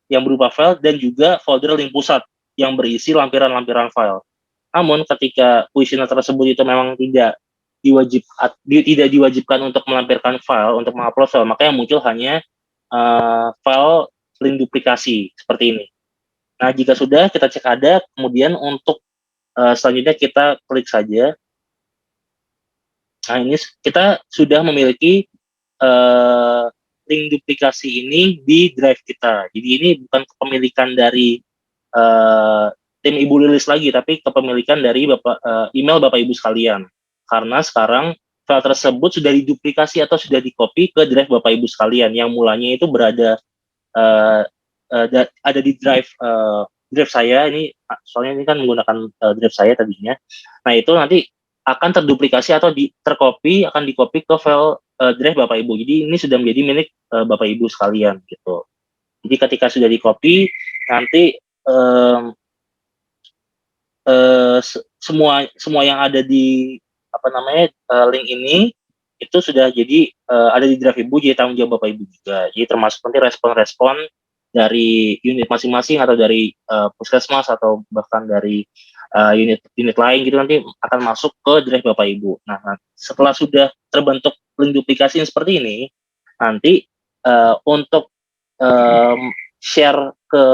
yang berupa file dan juga folder link pusat yang berisi lampiran-lampiran file. Namun ketika kuesioner tersebut itu memang tidak diwajibkan untuk melampirkan file, untuk mengupload file, maka yang muncul hanya file link duplikasi seperti ini. Nah, jika sudah kita cek ada, kemudian untuk selanjutnya kita klik saja. Nah, ini kita sudah memiliki link duplikasi ini di drive kita. Jadi ini bukan kepemilikan dari tim Ibu Lilis lagi, tapi kepemilikan dari email Bapak Ibu sekalian. Karena sekarang file tersebut sudah diduplikasi atau sudah di-copy ke drive Bapak Ibu sekalian yang mulanya itu berada ada di drive saya ini, soalnya ini kan menggunakan drive saya tadinya. Nah, itu nanti akan terduplikasi atau akan di-copy ke file drive Bapak Ibu. Jadi ini sudah menjadi milik Bapak Ibu sekalian gitu. Jadi ketika sudah di-copy, nanti semua yang ada di link ini itu sudah jadi ada di drive Ibu, jadi tanggung jawab Bapak Ibu juga. Jadi termasuk nanti respon-respon dari unit masing-masing atau dari puskesmas atau bahkan dari unit lain gitu nanti akan masuk ke drive Bapak Ibu. Nah, setelah sudah terbentuk link duplikasi yang seperti ini, nanti untuk share ke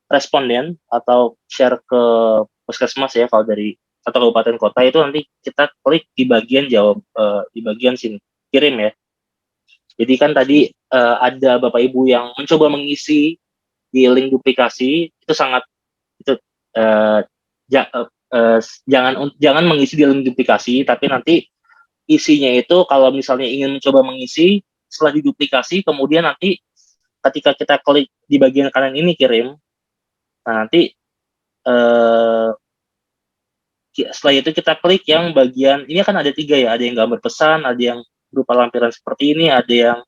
responden atau share ke puskesmas ya, kalau dari atau kabupaten kota itu nanti kita klik di bagian jawab, di bagian sini kirim ya. Jadi kan tadi ada Bapak Ibu yang mencoba mengisi di link duplikasi, itu sangat itu jangan mengisi di link duplikasi, tapi nanti isinya itu kalau misalnya ingin mencoba mengisi setelah diduplikasi, kemudian nanti ketika kita klik di bagian kanan ini kirim, nah nanti setelah itu kita klik yang bagian ini kan ada 3 ya, ada yang gambar pesan, ada yang berupa lampiran seperti ini, ada yang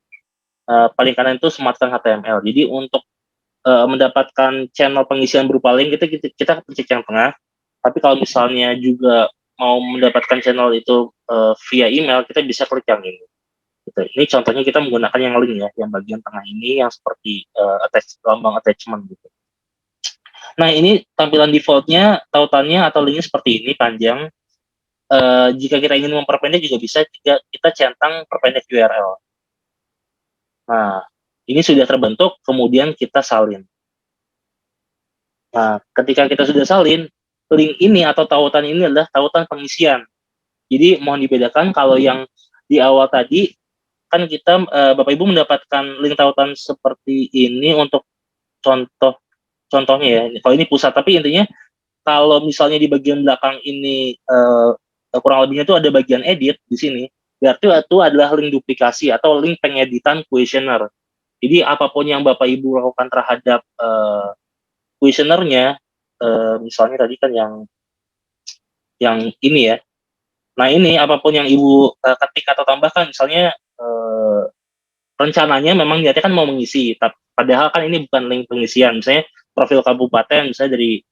paling kanan itu sematkan HTML. Jadi untuk mendapatkan channel pengisian berupa link itu kita pencet yang tengah. Tapi kalau misalnya juga mau mendapatkan channel itu via email, kita bisa klik yang ini. Gitu. Ini contohnya kita menggunakan yang link ya, yang bagian tengah ini yang seperti lambang attachment gitu. Nah, ini tampilan defaultnya, tautannya atau linknya seperti ini, panjang. Jika kita ingin memperpendek juga bisa, kita centang perpendek URL. Nah, ini sudah terbentuk, kemudian kita salin. Nah, ketika kita sudah salin, link ini atau tautan ini adalah tautan pengisian. Jadi mohon dibedakan, kalau yang di awal tadi, kan kita, Bapak Ibu mendapatkan link tautan seperti ini untuk contohnya ya, kalau ini pusat, tapi intinya kalau misalnya di bagian belakang ini kurang lebihnya itu ada bagian edit di sini, berarti itu adalah link duplikasi atau link pengeditan questionnaire. Jadi apapun yang Bapak Ibu lakukan terhadap questionnaire-nya, misalnya tadi kan yang ini ya. Nah, ini apapun yang Ibu ketik atau tambahkan, misalnya rencananya memang niatnya kan mau mengisi, padahal kan ini bukan link pengisian, misalnya profil kabupaten, misalnya dari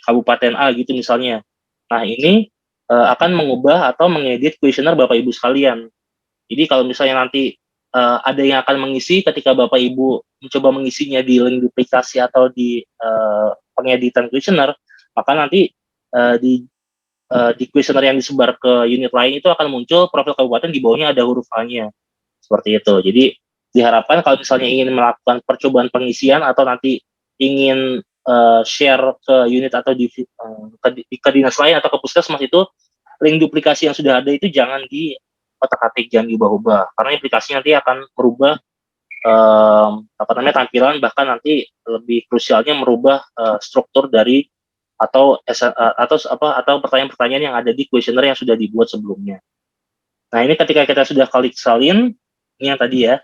kabupaten A gitu misalnya. Nah, ini akan mengubah atau mengedit questionnaire Bapak Ibu sekalian. Jadi kalau misalnya nanti ada yang akan mengisi, ketika Bapak Ibu mencoba mengisinya di link duplikasi atau di pengeditan questionnaire, maka nanti di questionnaire yang disebar ke unit lain itu akan muncul profil kabupaten, di bawahnya ada huruf A-nya. Seperti itu. Jadi diharapkan kalau misalnya ingin melakukan percobaan pengisian atau nanti ingin share ke unit atau ke dinas lain atau ke puskesmas, itu link duplikasi yang sudah ada itu jangan di otak-atik, jangan diubah-ubah, karena aplikasi nanti akan merubah tampilan, bahkan nanti lebih krusialnya merubah struktur dari atau pertanyaan-pertanyaan yang ada di questionnaire yang sudah dibuat sebelumnya. Nah, ini ketika kita sudah klik salin, ini yang tadi ya,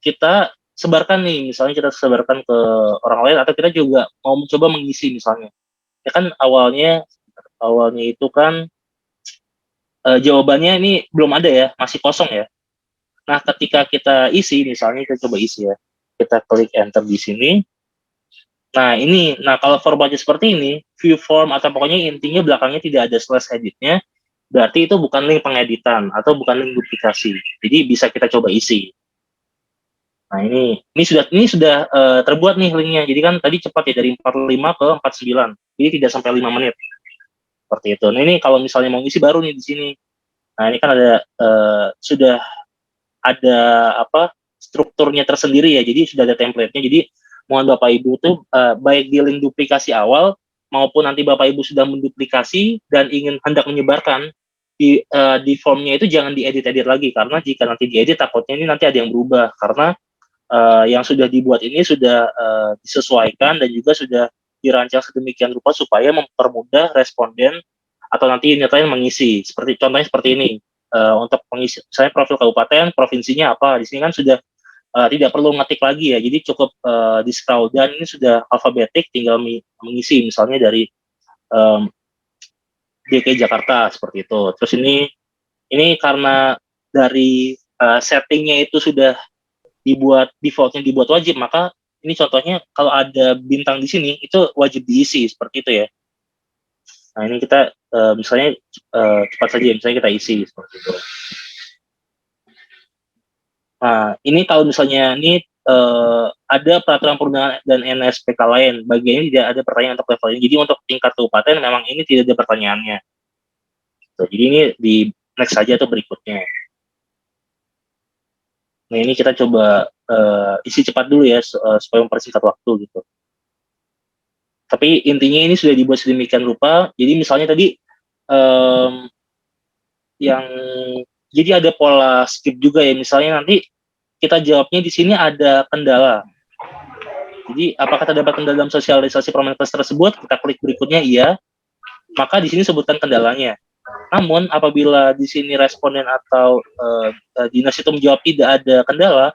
kita sebarkan nih, misalnya kita sebarkan ke orang lain, atau kita juga mau mencoba mengisi misalnya. Ya kan awalnya itu kan jawabannya ini belum ada ya, masih kosong ya. Nah, ketika kita isi, misalnya kita coba isi ya, kita klik enter di sini. Nah, kalau formatnya seperti ini, view form atau pokoknya intinya belakangnya tidak ada slash editnya, berarti itu bukan link pengeditan atau bukan link duplikasi. Jadi bisa kita coba isi. Nah, ini sudah terbuat nih linknya. Jadi kan tadi cepat ya, dari 45 ke 49. Jadi tidak sampai 5 menit. Seperti itu. Nah, ini kalau misalnya mau isi baru nih di sini. Nah, ini kan ada sudah ada strukturnya tersendiri ya. Jadi sudah ada template-nya. Jadi mohon Bapak Ibu tuh baik di link duplikasi awal maupun nanti Bapak Ibu sudah menduplikasi dan ingin hendak menyebarkan di formnya itu jangan diedit-edit lagi, karena jika nanti diedit takutnya ini nanti ada yang berubah, karena yang sudah dibuat ini sudah disesuaikan dan juga sudah dirancang sedemikian rupa supaya mempermudah responden atau nanti yang mengisi. Contohnya seperti ini. Untuk mengisi misalnya profil kabupaten, provinsinya apa, di sini kan sudah tidak perlu ngetik lagi ya, jadi cukup di scroll down, ini sudah alfabetik, tinggal mengisi misalnya dari DKI Jakarta seperti itu. Terus ini karena dari settingnya itu sudah defaultnya dibuat wajib, maka ini contohnya kalau ada bintang di sini itu wajib diisi seperti itu ya. Nah ini kita misalnya cepat saja, misalnya kita isi seperti itu. Nah ini kalau misalnya ini ada peraturan perundangan dan NSPK lain, bagian ini tidak ada pertanyaan untuk level ini. Jadi untuk tingkat kabupaten memang ini tidak ada pertanyaannya. Jadi ini di next saja atau berikutnya. Nah ini kita coba isi cepat dulu ya supaya mempersingkat waktu gitu. Tapi intinya ini sudah dibuat sedemikian rupa. Jadi misalnya tadi jadi ada pola skip juga ya. Misalnya nanti kita jawabnya di sini ada kendala. Jadi apakah terdapat kendala dalam sosialisasi Permenkes tersebut? Kita klik berikutnya iya. Maka di sini sebutkan kendalanya. Namun apabila di sini responden atau dinas itu menjawab tidak ada kendala,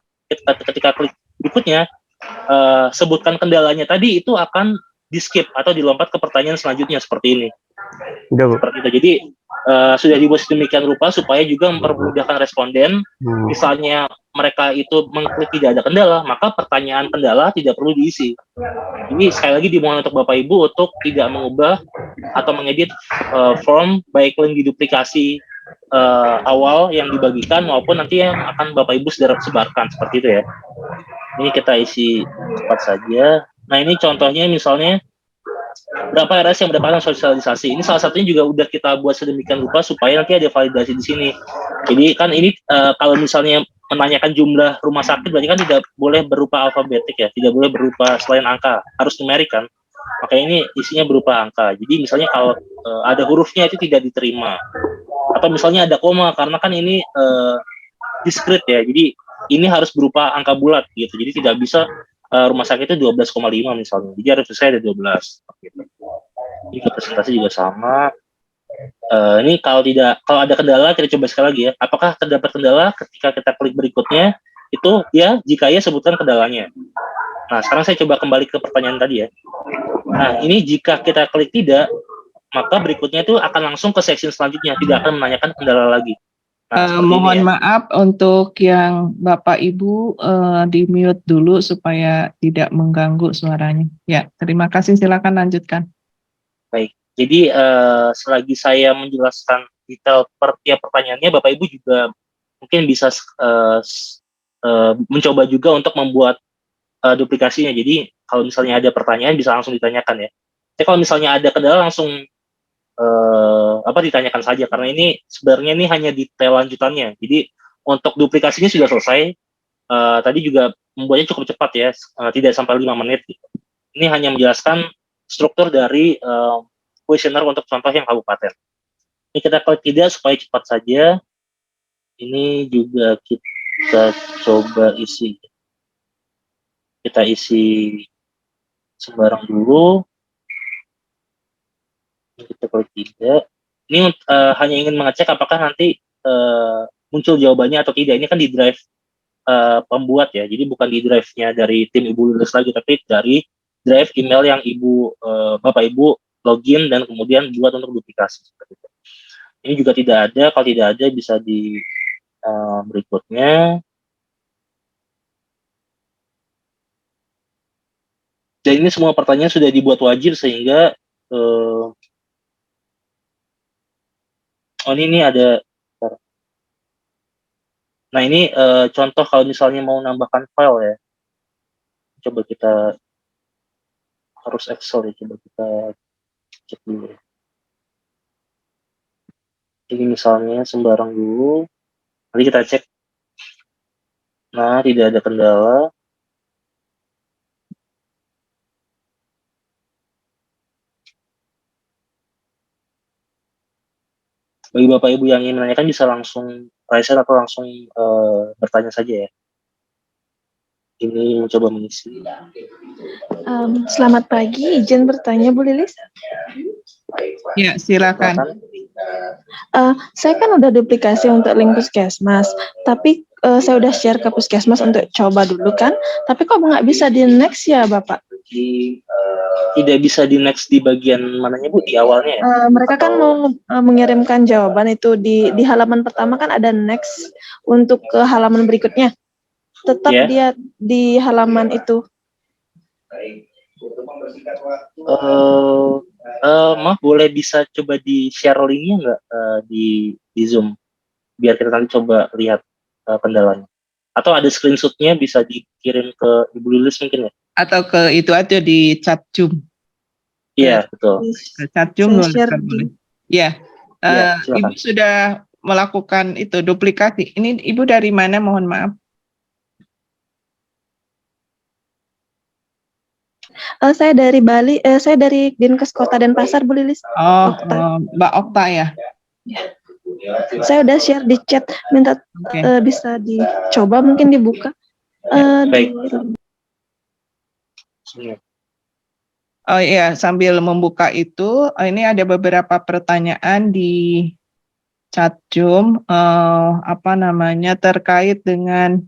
ketika klik berikutnya sebutkan kendalanya tadi itu akan di skip atau dilompat ke pertanyaan selanjutnya seperti ini. Seperti itu. Jadi sudah dibuat sedemikian rupa supaya juga mempermudahkan responden. Misalnya mereka itu mengklik tidak ada kendala, maka pertanyaan kendala tidak perlu diisi. Ini sekali lagi dimohon untuk Bapak Ibu untuk tidak mengubah atau mengedit form baik link di duplikasi awal yang dibagikan maupun nanti yang akan Bapak Ibu sebarkan seperti itu ya. Ini kita isi cepat saja. Nah ini contohnya misalnya berapa RS yang mendapatkan sosialisasi. Ini salah satunya juga udah kita buat sedemikian rupa supaya nanti ada validasi di sini. Jadi kan ini kalau misalnya menanyakan jumlah rumah sakit berarti kan tidak boleh berupa alfabetik ya, tidak boleh berupa selain angka, harus numerik kan. Makanya ini isinya berupa angka. Jadi misalnya kalau ada hurufnya itu tidak diterima. Atau misalnya ada koma karena kan ini discrete ya. Jadi ini harus berupa angka bulat gitu. Jadi tidak bisa rumah sakit itu 12,5 misalnya. Jadi harus selesai ada 12 gitu. Ini presentasi juga sama. Ini kalau ada kendala kita coba sekali lagi ya. Apakah terdapat kendala ketika kita klik berikutnya itu ya, jika ya sebutkan kendalanya. Nah, sekarang saya coba kembali ke pertanyaan tadi ya. Nah, ini jika kita klik tidak, maka berikutnya itu akan langsung ke section selanjutnya, tidak akan menanyakan kendala lagi. Nah, mohon maaf untuk yang Bapak Ibu di mute dulu supaya tidak mengganggu suaranya. Ya, terima kasih. Silakan lanjutkan. Baik, jadi selagi saya menjelaskan detail per tiap pertanyaannya, Bapak Ibu juga mungkin bisa mencoba juga untuk membuat duplikasinya. Jadi kalau misalnya ada pertanyaan bisa langsung ditanyakan ya. Jadi kalau misalnya ada kendala langsung ditanyakan saja, karena ini sebenarnya ini hanya detail lanjutannya. Jadi untuk duplikasinya sudah selesai. Tadi juga membuatnya cukup cepat ya, tidak sampai 5 menit. Gitu. Ini hanya menjelaskan struktur dari kuesioner untuk contoh yang kabupaten. Ini kita klik tidak supaya cepat saja. Ini juga kita coba isi. Kita isi sembarang dulu. Kita klik tidak. Ini hanya ingin mengecek apakah nanti muncul jawabannya atau tidak. Ini kan di drive pembuat ya, jadi bukan di drive-nya dari tim Ibu Lulus lagi, tapi dari drive email yang Bapak Ibu login dan kemudian buat untuk duplikasi seperti itu. Ini juga tidak ada, kalau tidak ada bisa di berikutnya. Dan ini semua pertanyaan sudah dibuat wajib sehingga ini ada. Nah ini contoh kalau misalnya mau nambahkan file ya. Coba kita harus Excel ya, coba kita cek dulu. Ini misalnya sembarang dulu. Nanti kita cek. Nah, tidak ada kendala. bagi Bapak Ibu yang ingin menanyakan bisa langsung raise hand atau langsung bertanya saja ya. Ini mencoba mengisi. Selamat pagi, izin bertanya Bu Lilis. Ya, silakan. Silakan. Saya kan udah duplikasi untuk link puskesmas, tapi saya udah share ke puskesmas untuk coba dulu kan, tapi kok nggak bisa di next ya Bapak? Tidak bisa di next di bagian mananya Bu, di awalnya ya? Mereka kan mau mengirimkan jawaban itu di halaman pertama kan ada next untuk ke halaman berikutnya. Tetap Ya. dia di halaman itu. Maaf, boleh bisa coba di share linknya nggak di Zoom, biar kita nanti coba lihat kendalanya. Atau ada screenshotnya bisa dikirim ke Ibu Lilis mungkin ya? Atau ke itu aja di chat Zoom. Iya, betul. Ke chat Zoom boleh. Ya, Ya, silakan. Ibu sudah melakukan itu duplikasi. Ini Ibu dari mana, mohon maaf? Saya dari Bali, saya dari Dinkes Kota Denpasar, Bu Lilis. Oh, Okta. Mbak Okta ya? Saya udah share di chat, minta bisa dicoba mungkin dibuka. Baik. Oh iya, sambil membuka itu, ini ada beberapa pertanyaan di chat Zoom, terkait dengan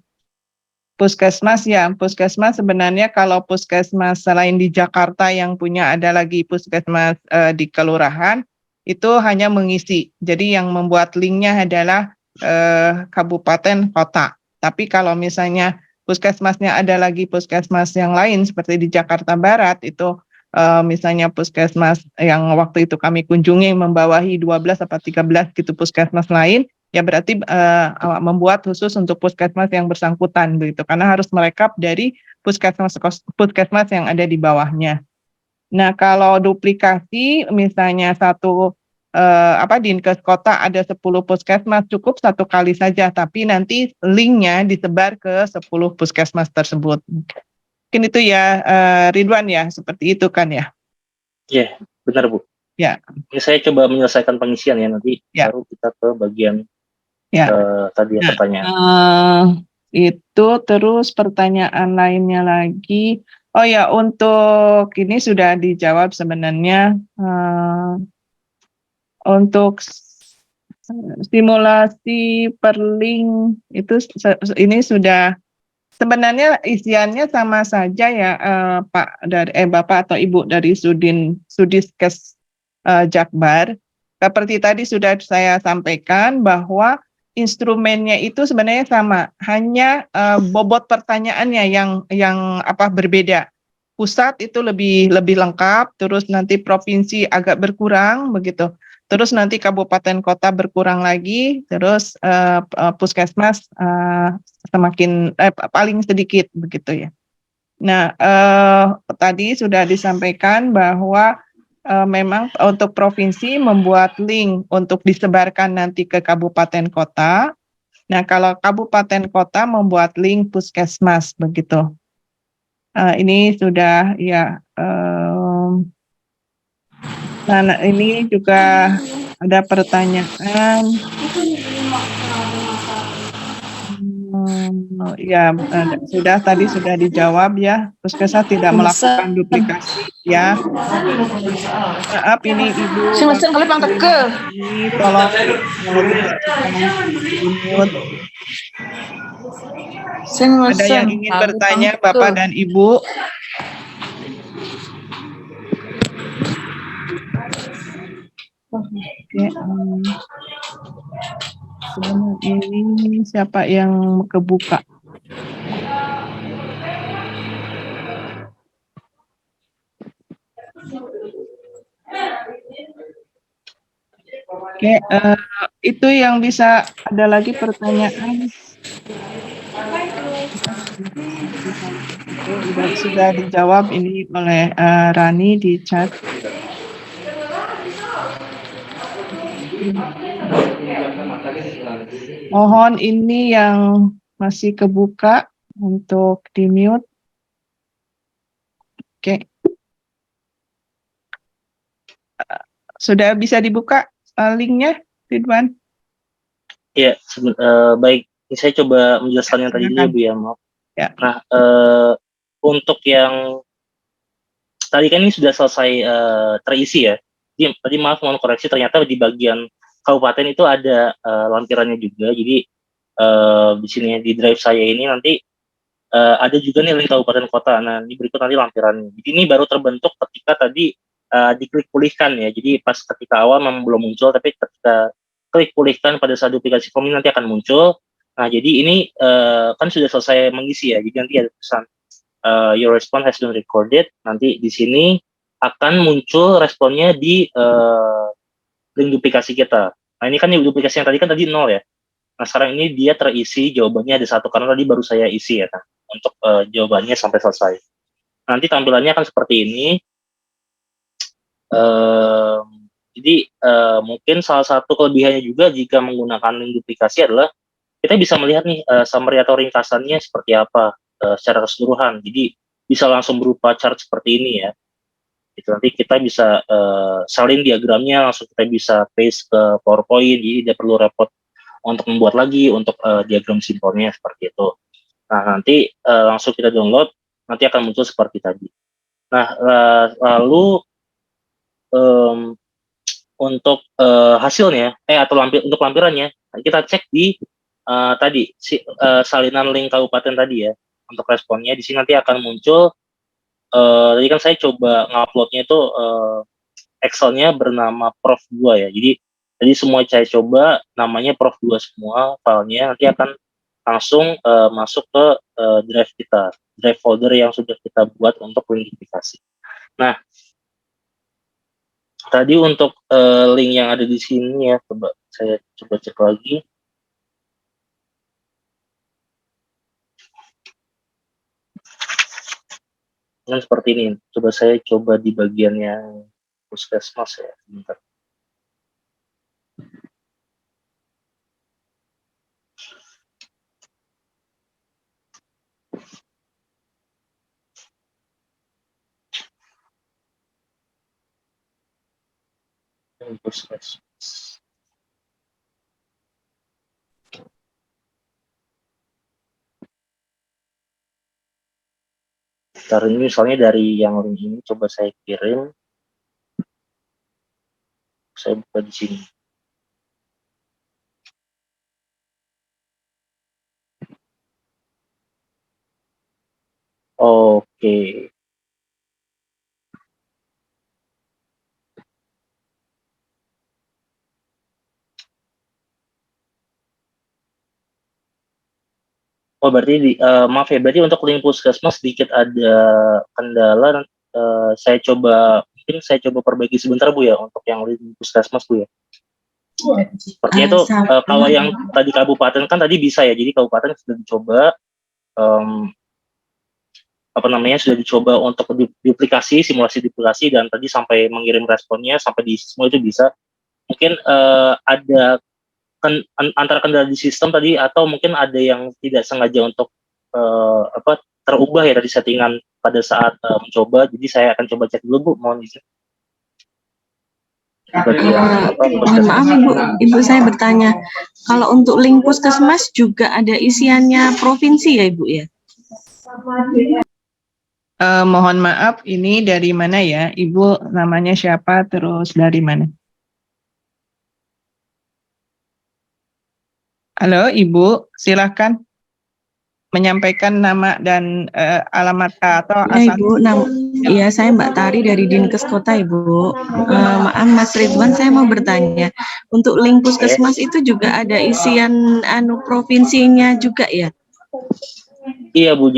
puskesmas ya. Puskesmas sebenarnya kalau puskesmas selain di Jakarta yang punya ada lagi puskesmas di kelurahan, itu hanya mengisi. Jadi yang membuat linknya adalah kabupaten kota. Tapi kalau misalnya puskesmasnya ada lagi puskesmas yang lain seperti di Jakarta Barat, itu misalnya puskesmas yang waktu itu kami kunjungi membawahi 12 atau 13 gitu puskesmas lain, ya berarti membuat khusus untuk puskesmas yang bersangkutan begitu, karena harus merekap dari puskesmas yang ada di bawahnya. Nah, kalau duplikasi misalnya satu Dinkes Kota ada 10 puskesmas, cukup satu kali saja, tapi nanti linknya disebar ke 10 puskesmas tersebut. Mungkin itu ya, Ridwan ya, seperti itu kan ya? Iya, benar Bu. Ya. Ini saya coba menyelesaikan pengisian ya, nanti baru kita ke bagian tadi pertanyaan. Itu terus pertanyaan lainnya lagi. Oh ya, untuk ini sudah dijawab sebenarnya. Untuk simulasi perling itu ini sudah sebenarnya isiannya sama saja ya, Pak dari Bapak atau Ibu dari Sudiskes Jakbar. Seperti tadi sudah saya sampaikan bahwa instrumennya itu sebenarnya sama, hanya bobot pertanyaannya yang berbeda. Pusat itu lebih lengkap, terus nanti provinsi agak berkurang begitu. Terus nanti kabupaten kota berkurang lagi, terus puskesmas semakin paling sedikit begitu ya. Nah, tadi sudah disampaikan bahwa memang untuk provinsi membuat link untuk disebarkan nanti ke kabupaten kota. Nah, kalau kabupaten kota membuat link puskesmas begitu. Ini sudah ya. Nah, ini juga ada pertanyaan. Ya, tadi sudah dijawab ya. Puskesmas tidak melakukan duplikasi ya. Maaf ini Ibu. Tolong kalau bisa di-mute. Ada yang ingin bertanya Bapak dan Ibu? Oke, ini siapa yang kebuka? Oke, itu yang bisa ada lagi pertanyaan. Sudah dijawab ini oleh Rani di chat. Mohon ini yang masih kebuka untuk di-mute. Oke. Sudah bisa dibuka linknya? Ridwan? Iya, baik. Saya coba menjelaskan yang tadi dulu ya, Bu, ya, maaf. Ya. Nah, untuk yang tadi kan ini sudah selesai terisi ya. Jadi, tadi maaf mohon koreksi, ternyata di bagian kabupaten itu ada lampirannya juga. Jadi di sini di drive saya ini nanti ada juga nih link kabupaten kota. Nah, ini berikut nanti lampirannya. Jadi ini baru terbentuk ketika tadi diklik pulihkan ya. Jadi pas ketika awal memang belum muncul, tapi ketika klik pulihkan pada saat duplikasi form ini nanti akan muncul. Nah, jadi ini kan sudah selesai mengisi ya. Jadi nanti ada tulisan your response has been recorded. Nanti di sini akan muncul responnya di link duplikasi kita. Nah, ini kan duplikasi yang tadi kan tadi 0 ya. Nah, sekarang ini dia terisi, jawabannya ada 1 karena tadi baru saya isi ya, kan, untuk jawabannya sampai selesai. Nanti tampilannya akan seperti ini. Jadi mungkin salah satu kelebihannya juga jika menggunakan link duplikasi adalah kita bisa melihat nih summary atau ringkasannya seperti apa secara keseluruhan. Jadi bisa langsung berupa chart seperti ini ya. Itu nanti kita bisa salin diagramnya, langsung kita bisa paste ke PowerPoint, jadi tidak perlu repot untuk membuat lagi untuk diagram simbolnya seperti itu. Nah, nanti langsung kita download, nanti akan muncul seperti tadi. Nah, lalu untuk hasilnya, atau untuk lampirannya, kita cek di tadi salinan link kabupaten tadi ya. Untuk responnya di sini nanti akan muncul. Tadi kan saya coba nguploadnya itu Excel-nya bernama Prof2 ya. Jadi semua saya coba namanya Prof2 semua filenya, nanti akan langsung masuk ke drive kita, drive folder yang sudah kita buat untuk link duplikasi. Nah, tadi untuk link yang ada di sini ya, saya coba cek lagi. Nah, seperti ini. Coba saya coba di bagian yang puskesmas ya. Bentar. Puskesmas. Ntar ini misalnya dari yang link ini coba saya kirim. Saya buka di sini. Oke. Oh, berarti maaf ya, berarti untuk link puskesmas sedikit ada kendala. Saya coba perbaiki sebentar Bu ya untuk yang link puskesmas Bu ya. Sepertinya itu kalau yang tadi kabupaten kan tadi bisa ya, jadi kabupaten sudah dicoba sudah dicoba untuk duplikasi, simulasi duplikasi, dan tadi sampai mengirim responnya sampai di semua itu bisa. Mungkin ada antara kendala di sistem tadi, atau mungkin ada yang tidak sengaja untuk terubah ya tadi settingan pada saat mencoba. Jadi saya akan coba cek dulu Bu, mohon izin. Mohon maaf Ibu saya bertanya, kalau untuk link puskesmas juga ada isiannya provinsi ya Ibu ya? Mohon maaf, ini dari mana ya? Ibu namanya siapa, terus dari mana? Halo Ibu, silakan menyampaikan nama dan alamat atau Ya asal. Ibu, iya saya Mbak Tari dari Dinkes Kota Ibu. Maaf Mas Ridwan, saya mau bertanya, untuk link puskesmas itu juga ada isian provinsinya juga ya? Iya Bu,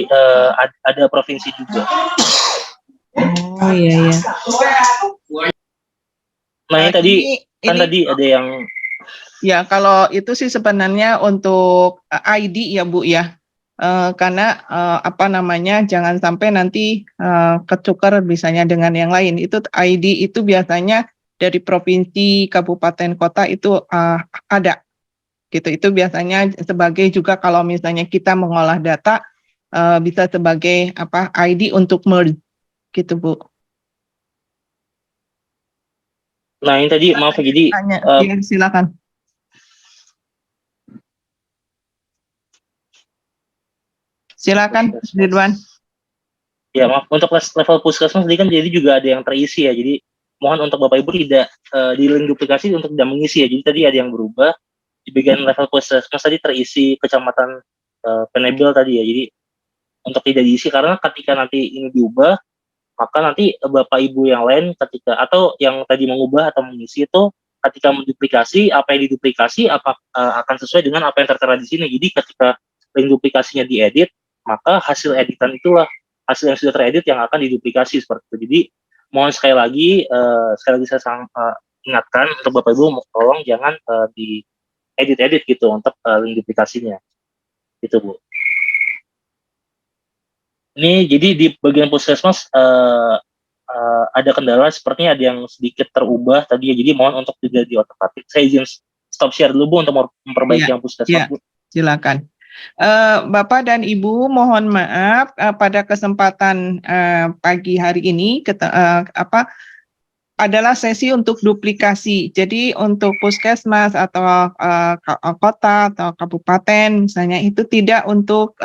ada provinsi juga. Oh iya. Nah ini tadi kan tadi ada yang ya, kalau itu sih sebenarnya untuk ID ya Bu ya. Karena jangan sampai nanti ketukar misalnya dengan yang lain. Itu ID itu biasanya dari provinsi, kabupaten, kota itu ada. Gitu. Itu biasanya sebagai juga kalau misalnya kita mengolah data bisa sebagai ID untuk merge gitu Bu. Nah ini tadi maaf jadi silakan. Silakan Puskesmas. Ridwan. Ya, maaf, untuk level puskesmas tadi kan jadi juga ada yang terisi ya. Jadi mohon untuk Bapak Ibu tidak di link duplikasi untuk tidak mengisi ya. Jadi tadi ada yang berubah di bagian level puskesmas tadi terisi kecamatan Penebel tadi ya. Jadi untuk tidak diisi karena ketika nanti ini diubah maka nanti Bapak Ibu yang lain ketika atau yang tadi mengubah atau mengisi itu ketika menduplikasi apa yang diduplikasi akan sesuai dengan apa yang tertera di sini. Jadi ketika link duplikasinya diedit maka hasil editan itulah hasil yang sudah teredit yang akan diduplikasi seperti itu. Jadi mohon sekali lagi saya ingatkan untuk Bapak Ibu tolong jangan di edit gitu untuk link duplikasinya. Gitu Bu. Ini jadi di bagian puskesmas ada kendala sepertinya ada yang sedikit terubah tadi ya. Jadi mohon untuk tidak diotak-atik. Saya izin stop share dulu Bu untuk memperbaiki yang puskesmas Bu. Silakan. Bapak dan Ibu mohon maaf pada kesempatan pagi hari ini adalah sesi untuk duplikasi. Jadi untuk puskesmas atau kota atau kabupaten misalnya itu tidak untuk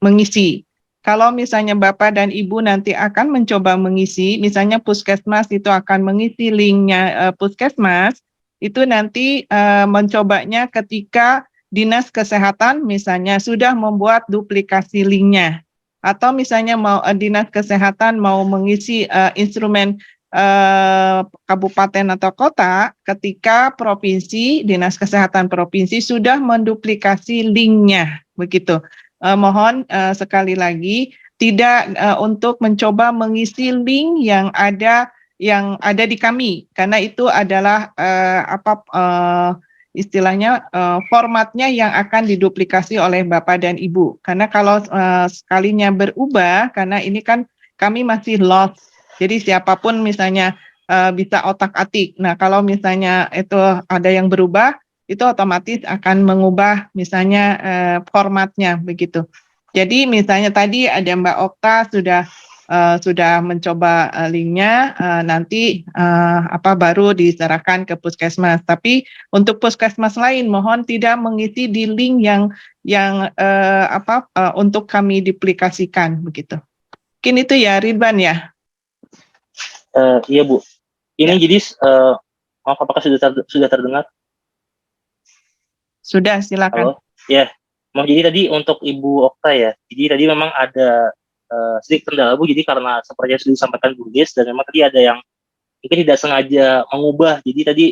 mengisi. Kalau misalnya Bapak dan Ibu nanti akan mencoba mengisi, misalnya puskesmas itu akan mengisi linknya puskesmas, itu nanti mencobanya ketika Dinas Kesehatan misalnya sudah membuat duplikasi linknya. Atau misalnya Dinas Kesehatan mau mengisi instrumen kabupaten atau kota ketika Dinas Kesehatan Provinsi sudah menduplikasi linknya. Begitu. Mohon sekali lagi tidak untuk mencoba mengisi link yang ada di kami karena itu adalah istilahnya formatnya yang akan diduplikasi oleh Bapak dan Ibu. Karena kalau sekalinya berubah karena ini kan kami masih lost. Jadi siapapun misalnya bisa otak-atik. Nah, kalau misalnya itu ada yang berubah itu otomatis akan mengubah misalnya formatnya begitu. Jadi misalnya tadi ada Mbak Okta sudah mencoba linknya, nanti baru diserahkan ke puskesmas. Tapi untuk puskesmas lain mohon tidak mengisi di link yang untuk kami duplikasikan begitu. Mungkin itu ya Ridwan ya. Iya Bu. Ini jadi maaf apakah sudah terdengar? Sudah, silakan. Halo. Ya. Mau jadi tadi untuk Ibu Okta ya. Jadi tadi memang ada sedikit kendala Bu. Jadi karena seperti yang sudah disampaikan Bu Des dan memang tadi ada yang mungkin tidak sengaja mengubah. Jadi tadi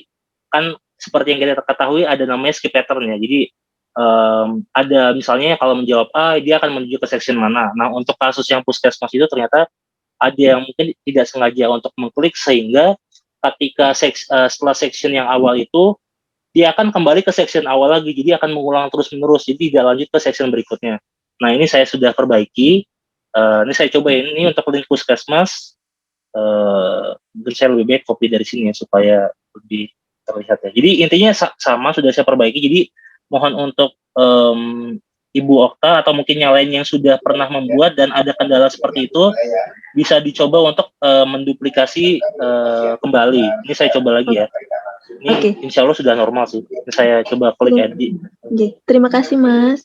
kan seperti yang kita ketahui ada namanya skip pattern ya. Jadi ada misalnya kalau menjawab A dia akan menuju ke section mana. Nah untuk kasus yang puskesmas itu ternyata ada yang mungkin tidak sengaja untuk mengklik sehingga ketika setelah section yang awal itu dia akan kembali ke section awal lagi, jadi akan mengulang terus-menerus, jadi tidak lanjut ke section berikutnya. Nah ini saya sudah perbaiki, ini saya coba ini untuk link puskesmas, mungkin saya lebih baik copy dari sini ya supaya lebih terlihat ya. Jadi intinya sama sudah saya perbaiki, jadi mohon untuk Ibu Okta atau mungkin yang lain yang sudah pernah membuat dan ada kendala seperti itu bisa dicoba untuk menduplikasi kembali. Ini saya coba lagi ya. Ini insya Allah sudah normal sih. Ini saya coba klik edit. Oke, terima kasih Mas.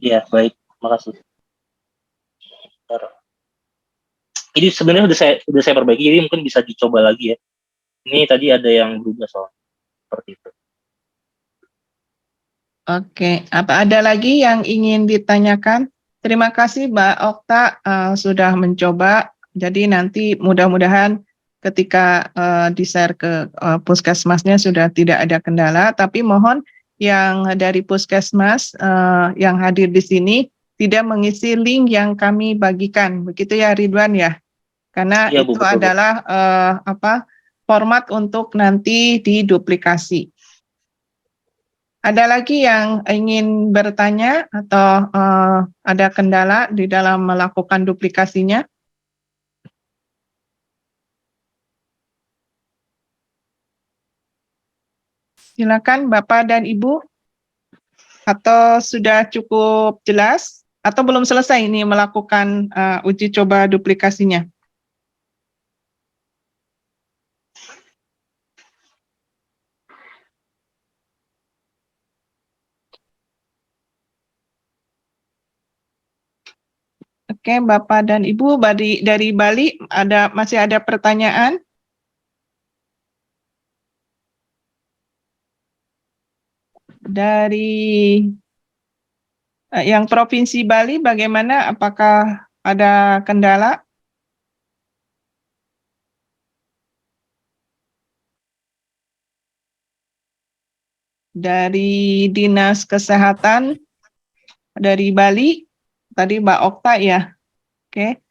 Iya baik, makasih. Ini sebenarnya sudah saya perbaiki, jadi mungkin bisa dicoba lagi ya. Ini tadi ada yang berubah soal seperti itu. Oke, apa ada lagi yang ingin ditanyakan? Terima kasih Mbak Okta sudah mencoba. Jadi nanti mudah-mudahan ketika di-share ke puskesmasnya sudah tidak ada kendala. Tapi mohon yang dari puskesmas yang hadir di sini tidak mengisi link yang kami bagikan. Begitu ya Ridwan ya? Karena Ya, Bu, itu betul, adalah format untuk nanti diduplikasi. Ada lagi yang ingin bertanya atau ada kendala di dalam melakukan duplikasinya? Silakan Bapak dan Ibu. Atau sudah cukup jelas? Atau belum selesai ini melakukan uji coba duplikasinya? Oke, Bapak dan Ibu dari Bali masih ada pertanyaan? Dari yang Provinsi Bali bagaimana? Apakah ada kendala? Dari Dinas Kesehatan dari Bali, tadi Mbak Okta ya. Oke.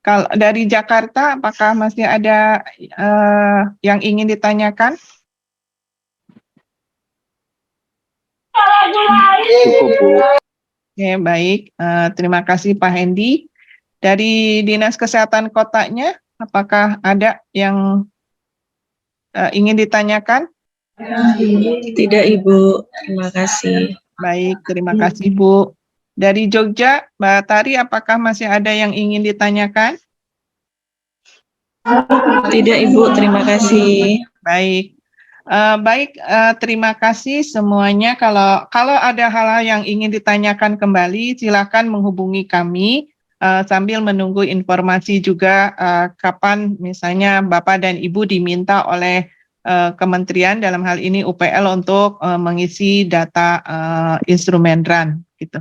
Kalau dari Jakarta, apakah masih ada yang ingin ditanyakan? Cukup, Bu. Oke, baik. Terima kasih Pak Hendi. Dari Dinas Kesehatan Kotanya, apakah ada yang ingin ditanyakan? Tidak, Ibu. Terima kasih. Baik, terima kasih Bu. Dari Jogja, Mbak Tari, apakah masih ada yang ingin ditanyakan? Tidak, Ibu. Terima kasih. Baik. Terima kasih semuanya. Kalau ada hal-hal yang ingin ditanyakan kembali, silakan menghubungi kami sambil menunggu informasi juga kapan misalnya Bapak dan Ibu diminta oleh Kementerian dalam hal ini UPL untuk mengisi data instrumen RAN gitu.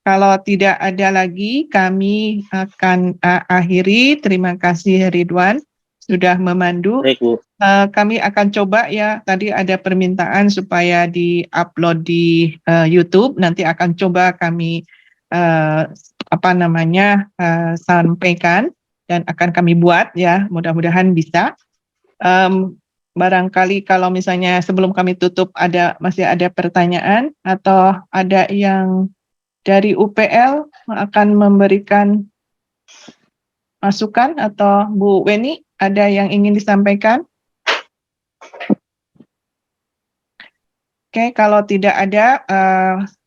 Kalau tidak ada lagi, kami akan akhiri. Terima kasih Ridwan sudah memandu. Baik, Bu. Kami akan coba ya, tadi ada permintaan supaya di-upload di YouTube, nanti akan coba kami sampaikan dan akan kami buat ya, mudah-mudahan bisa. Barangkali kalau misalnya sebelum kami tutup masih ada pertanyaan atau ada yang dari UPL akan memberikan masukan atau Bu Weni ada yang ingin disampaikan? Oke, kalau tidak ada,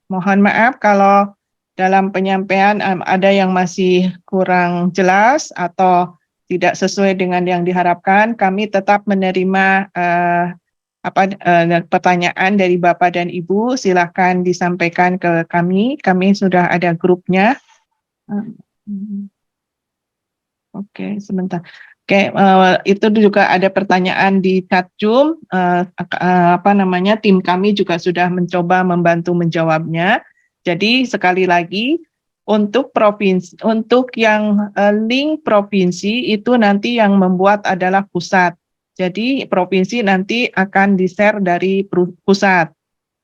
mohon maaf kalau dalam penyampaian ada yang masih kurang jelas atau tidak sesuai dengan yang diharapkan. Kami tetap menerima pertanyaan dari Bapak dan Ibu. Silakan disampaikan ke kami. Kami sudah ada grupnya. Oke, sebentar. Oke, itu juga ada pertanyaan di chat Zoom. Tim kami juga sudah mencoba membantu menjawabnya. Jadi sekali lagi untuk provinsi, untuk yang link provinsi itu nanti yang membuat adalah pusat. Jadi provinsi nanti akan di-share dari pusat.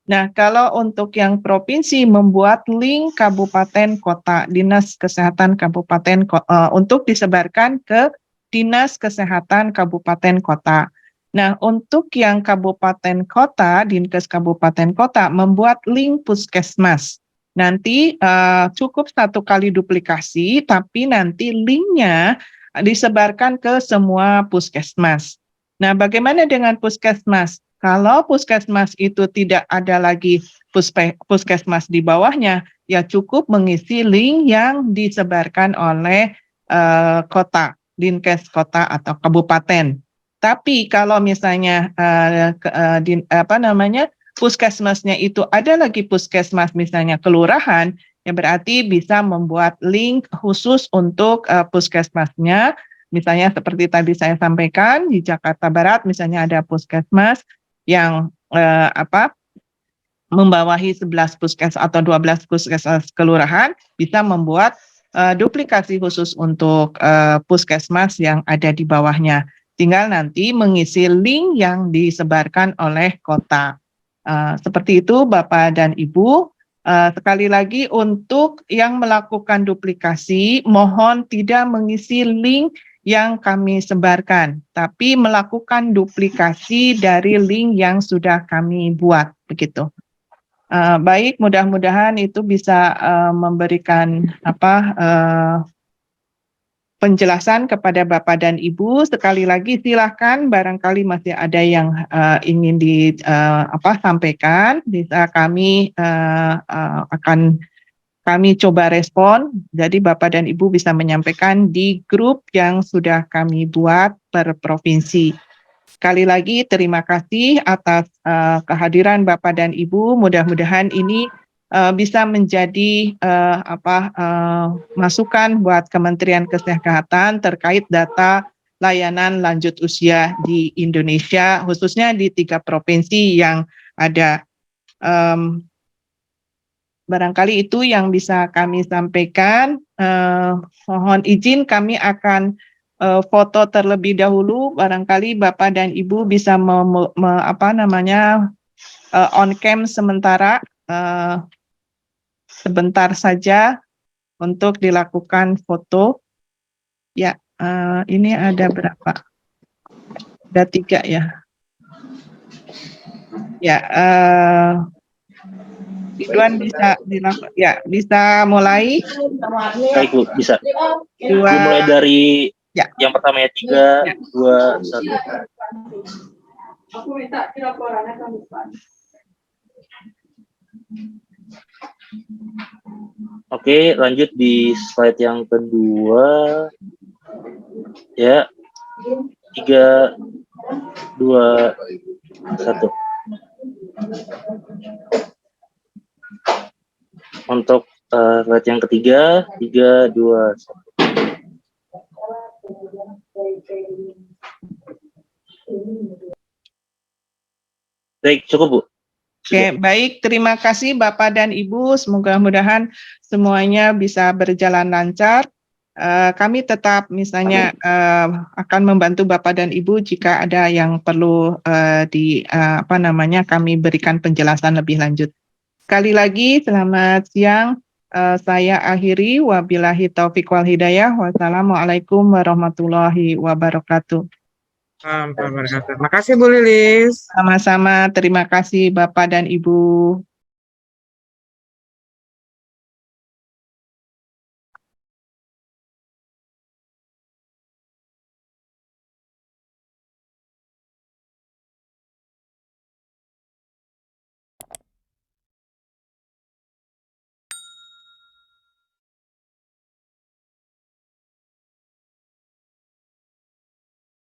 Nah, kalau untuk yang provinsi membuat link kabupaten kota, Dinas Kesehatan Kabupaten untuk disebarkan ke Dinas Kesehatan Kabupaten Kota. Nah, untuk yang kabupaten kota, Dinkes Kabupaten Kota membuat link puskesmas. Nanti cukup 1 kali duplikasi, tapi nanti linknya disebarkan ke semua puskesmas. Nah, bagaimana dengan puskesmas? Kalau puskesmas itu tidak ada lagi puskesmas di bawahnya, ya cukup mengisi link yang disebarkan oleh kota, Dinkes kota atau kabupaten. Tapi kalau misalnya puskesmasnya itu ada lagi puskesmas misalnya kelurahan, ya berarti bisa membuat link khusus untuk puskesmasnya. Misalnya seperti tadi saya sampaikan di Jakarta Barat misalnya ada puskesmas yang membawahi 11 puskes atau 12 puskesmas kelurahan, bisa membuat duplikasi khusus untuk puskesmas yang ada di bawahnya. Tinggal nanti mengisi link yang disebarkan oleh kota. Seperti itu Bapak dan Ibu. Sekali lagi untuk yang melakukan duplikasi, mohon tidak mengisi link yang kami sebarkan, tapi melakukan duplikasi dari link yang sudah kami buat, begitu. Baik, mudah-mudahan itu bisa memberikan penjelasan kepada Bapak dan Ibu. Sekali lagi silakan, barangkali masih ada yang ingin sampaikan, bisa kami akan kami coba respon. Jadi Bapak dan Ibu bisa menyampaikan di grup yang sudah kami buat per provinsi. Sekali lagi terima kasih atas kehadiran Bapak dan Ibu. Mudah-mudahan ini bisa menjadi masukan buat Kementerian Kesehatan terkait data layanan lanjut usia di Indonesia, khususnya di 3 provinsi yang ada. Barangkali itu yang bisa kami sampaikan. Mohon izin kami akan foto terlebih dahulu. Barangkali Bapak dan Ibu bisa on cam sementara. Sebentar saja untuk dilakukan foto. Ya, ini ada berapa? Ada 3 ya. Ya, Ridwan bisa mulai. Baik Bu, bisa. Mulai dari yang pertama ya 3, 2, 1. Aku minta laporannya ke depan. Oke, lanjut di slide yang kedua. Ya. 3, 2, 1. Untuk slide yang ketiga, 3, 2, 1. Baik, cukup Bu. Oke, baik. Terima kasih Bapak dan Ibu. Semoga-mogahan semuanya bisa berjalan lancar. Kami tetap misalnya akan membantu Bapak dan Ibu jika ada yang perlu kami berikan penjelasan lebih lanjut. Sekali lagi, selamat siang. Saya akhiri. Wabillahi taufiq wal hidayah. Wassalamualaikum warahmatullahi wabarakatuh. Terima kasih Bu Lilis. Sama-sama. Terima kasih Bapak dan Ibu.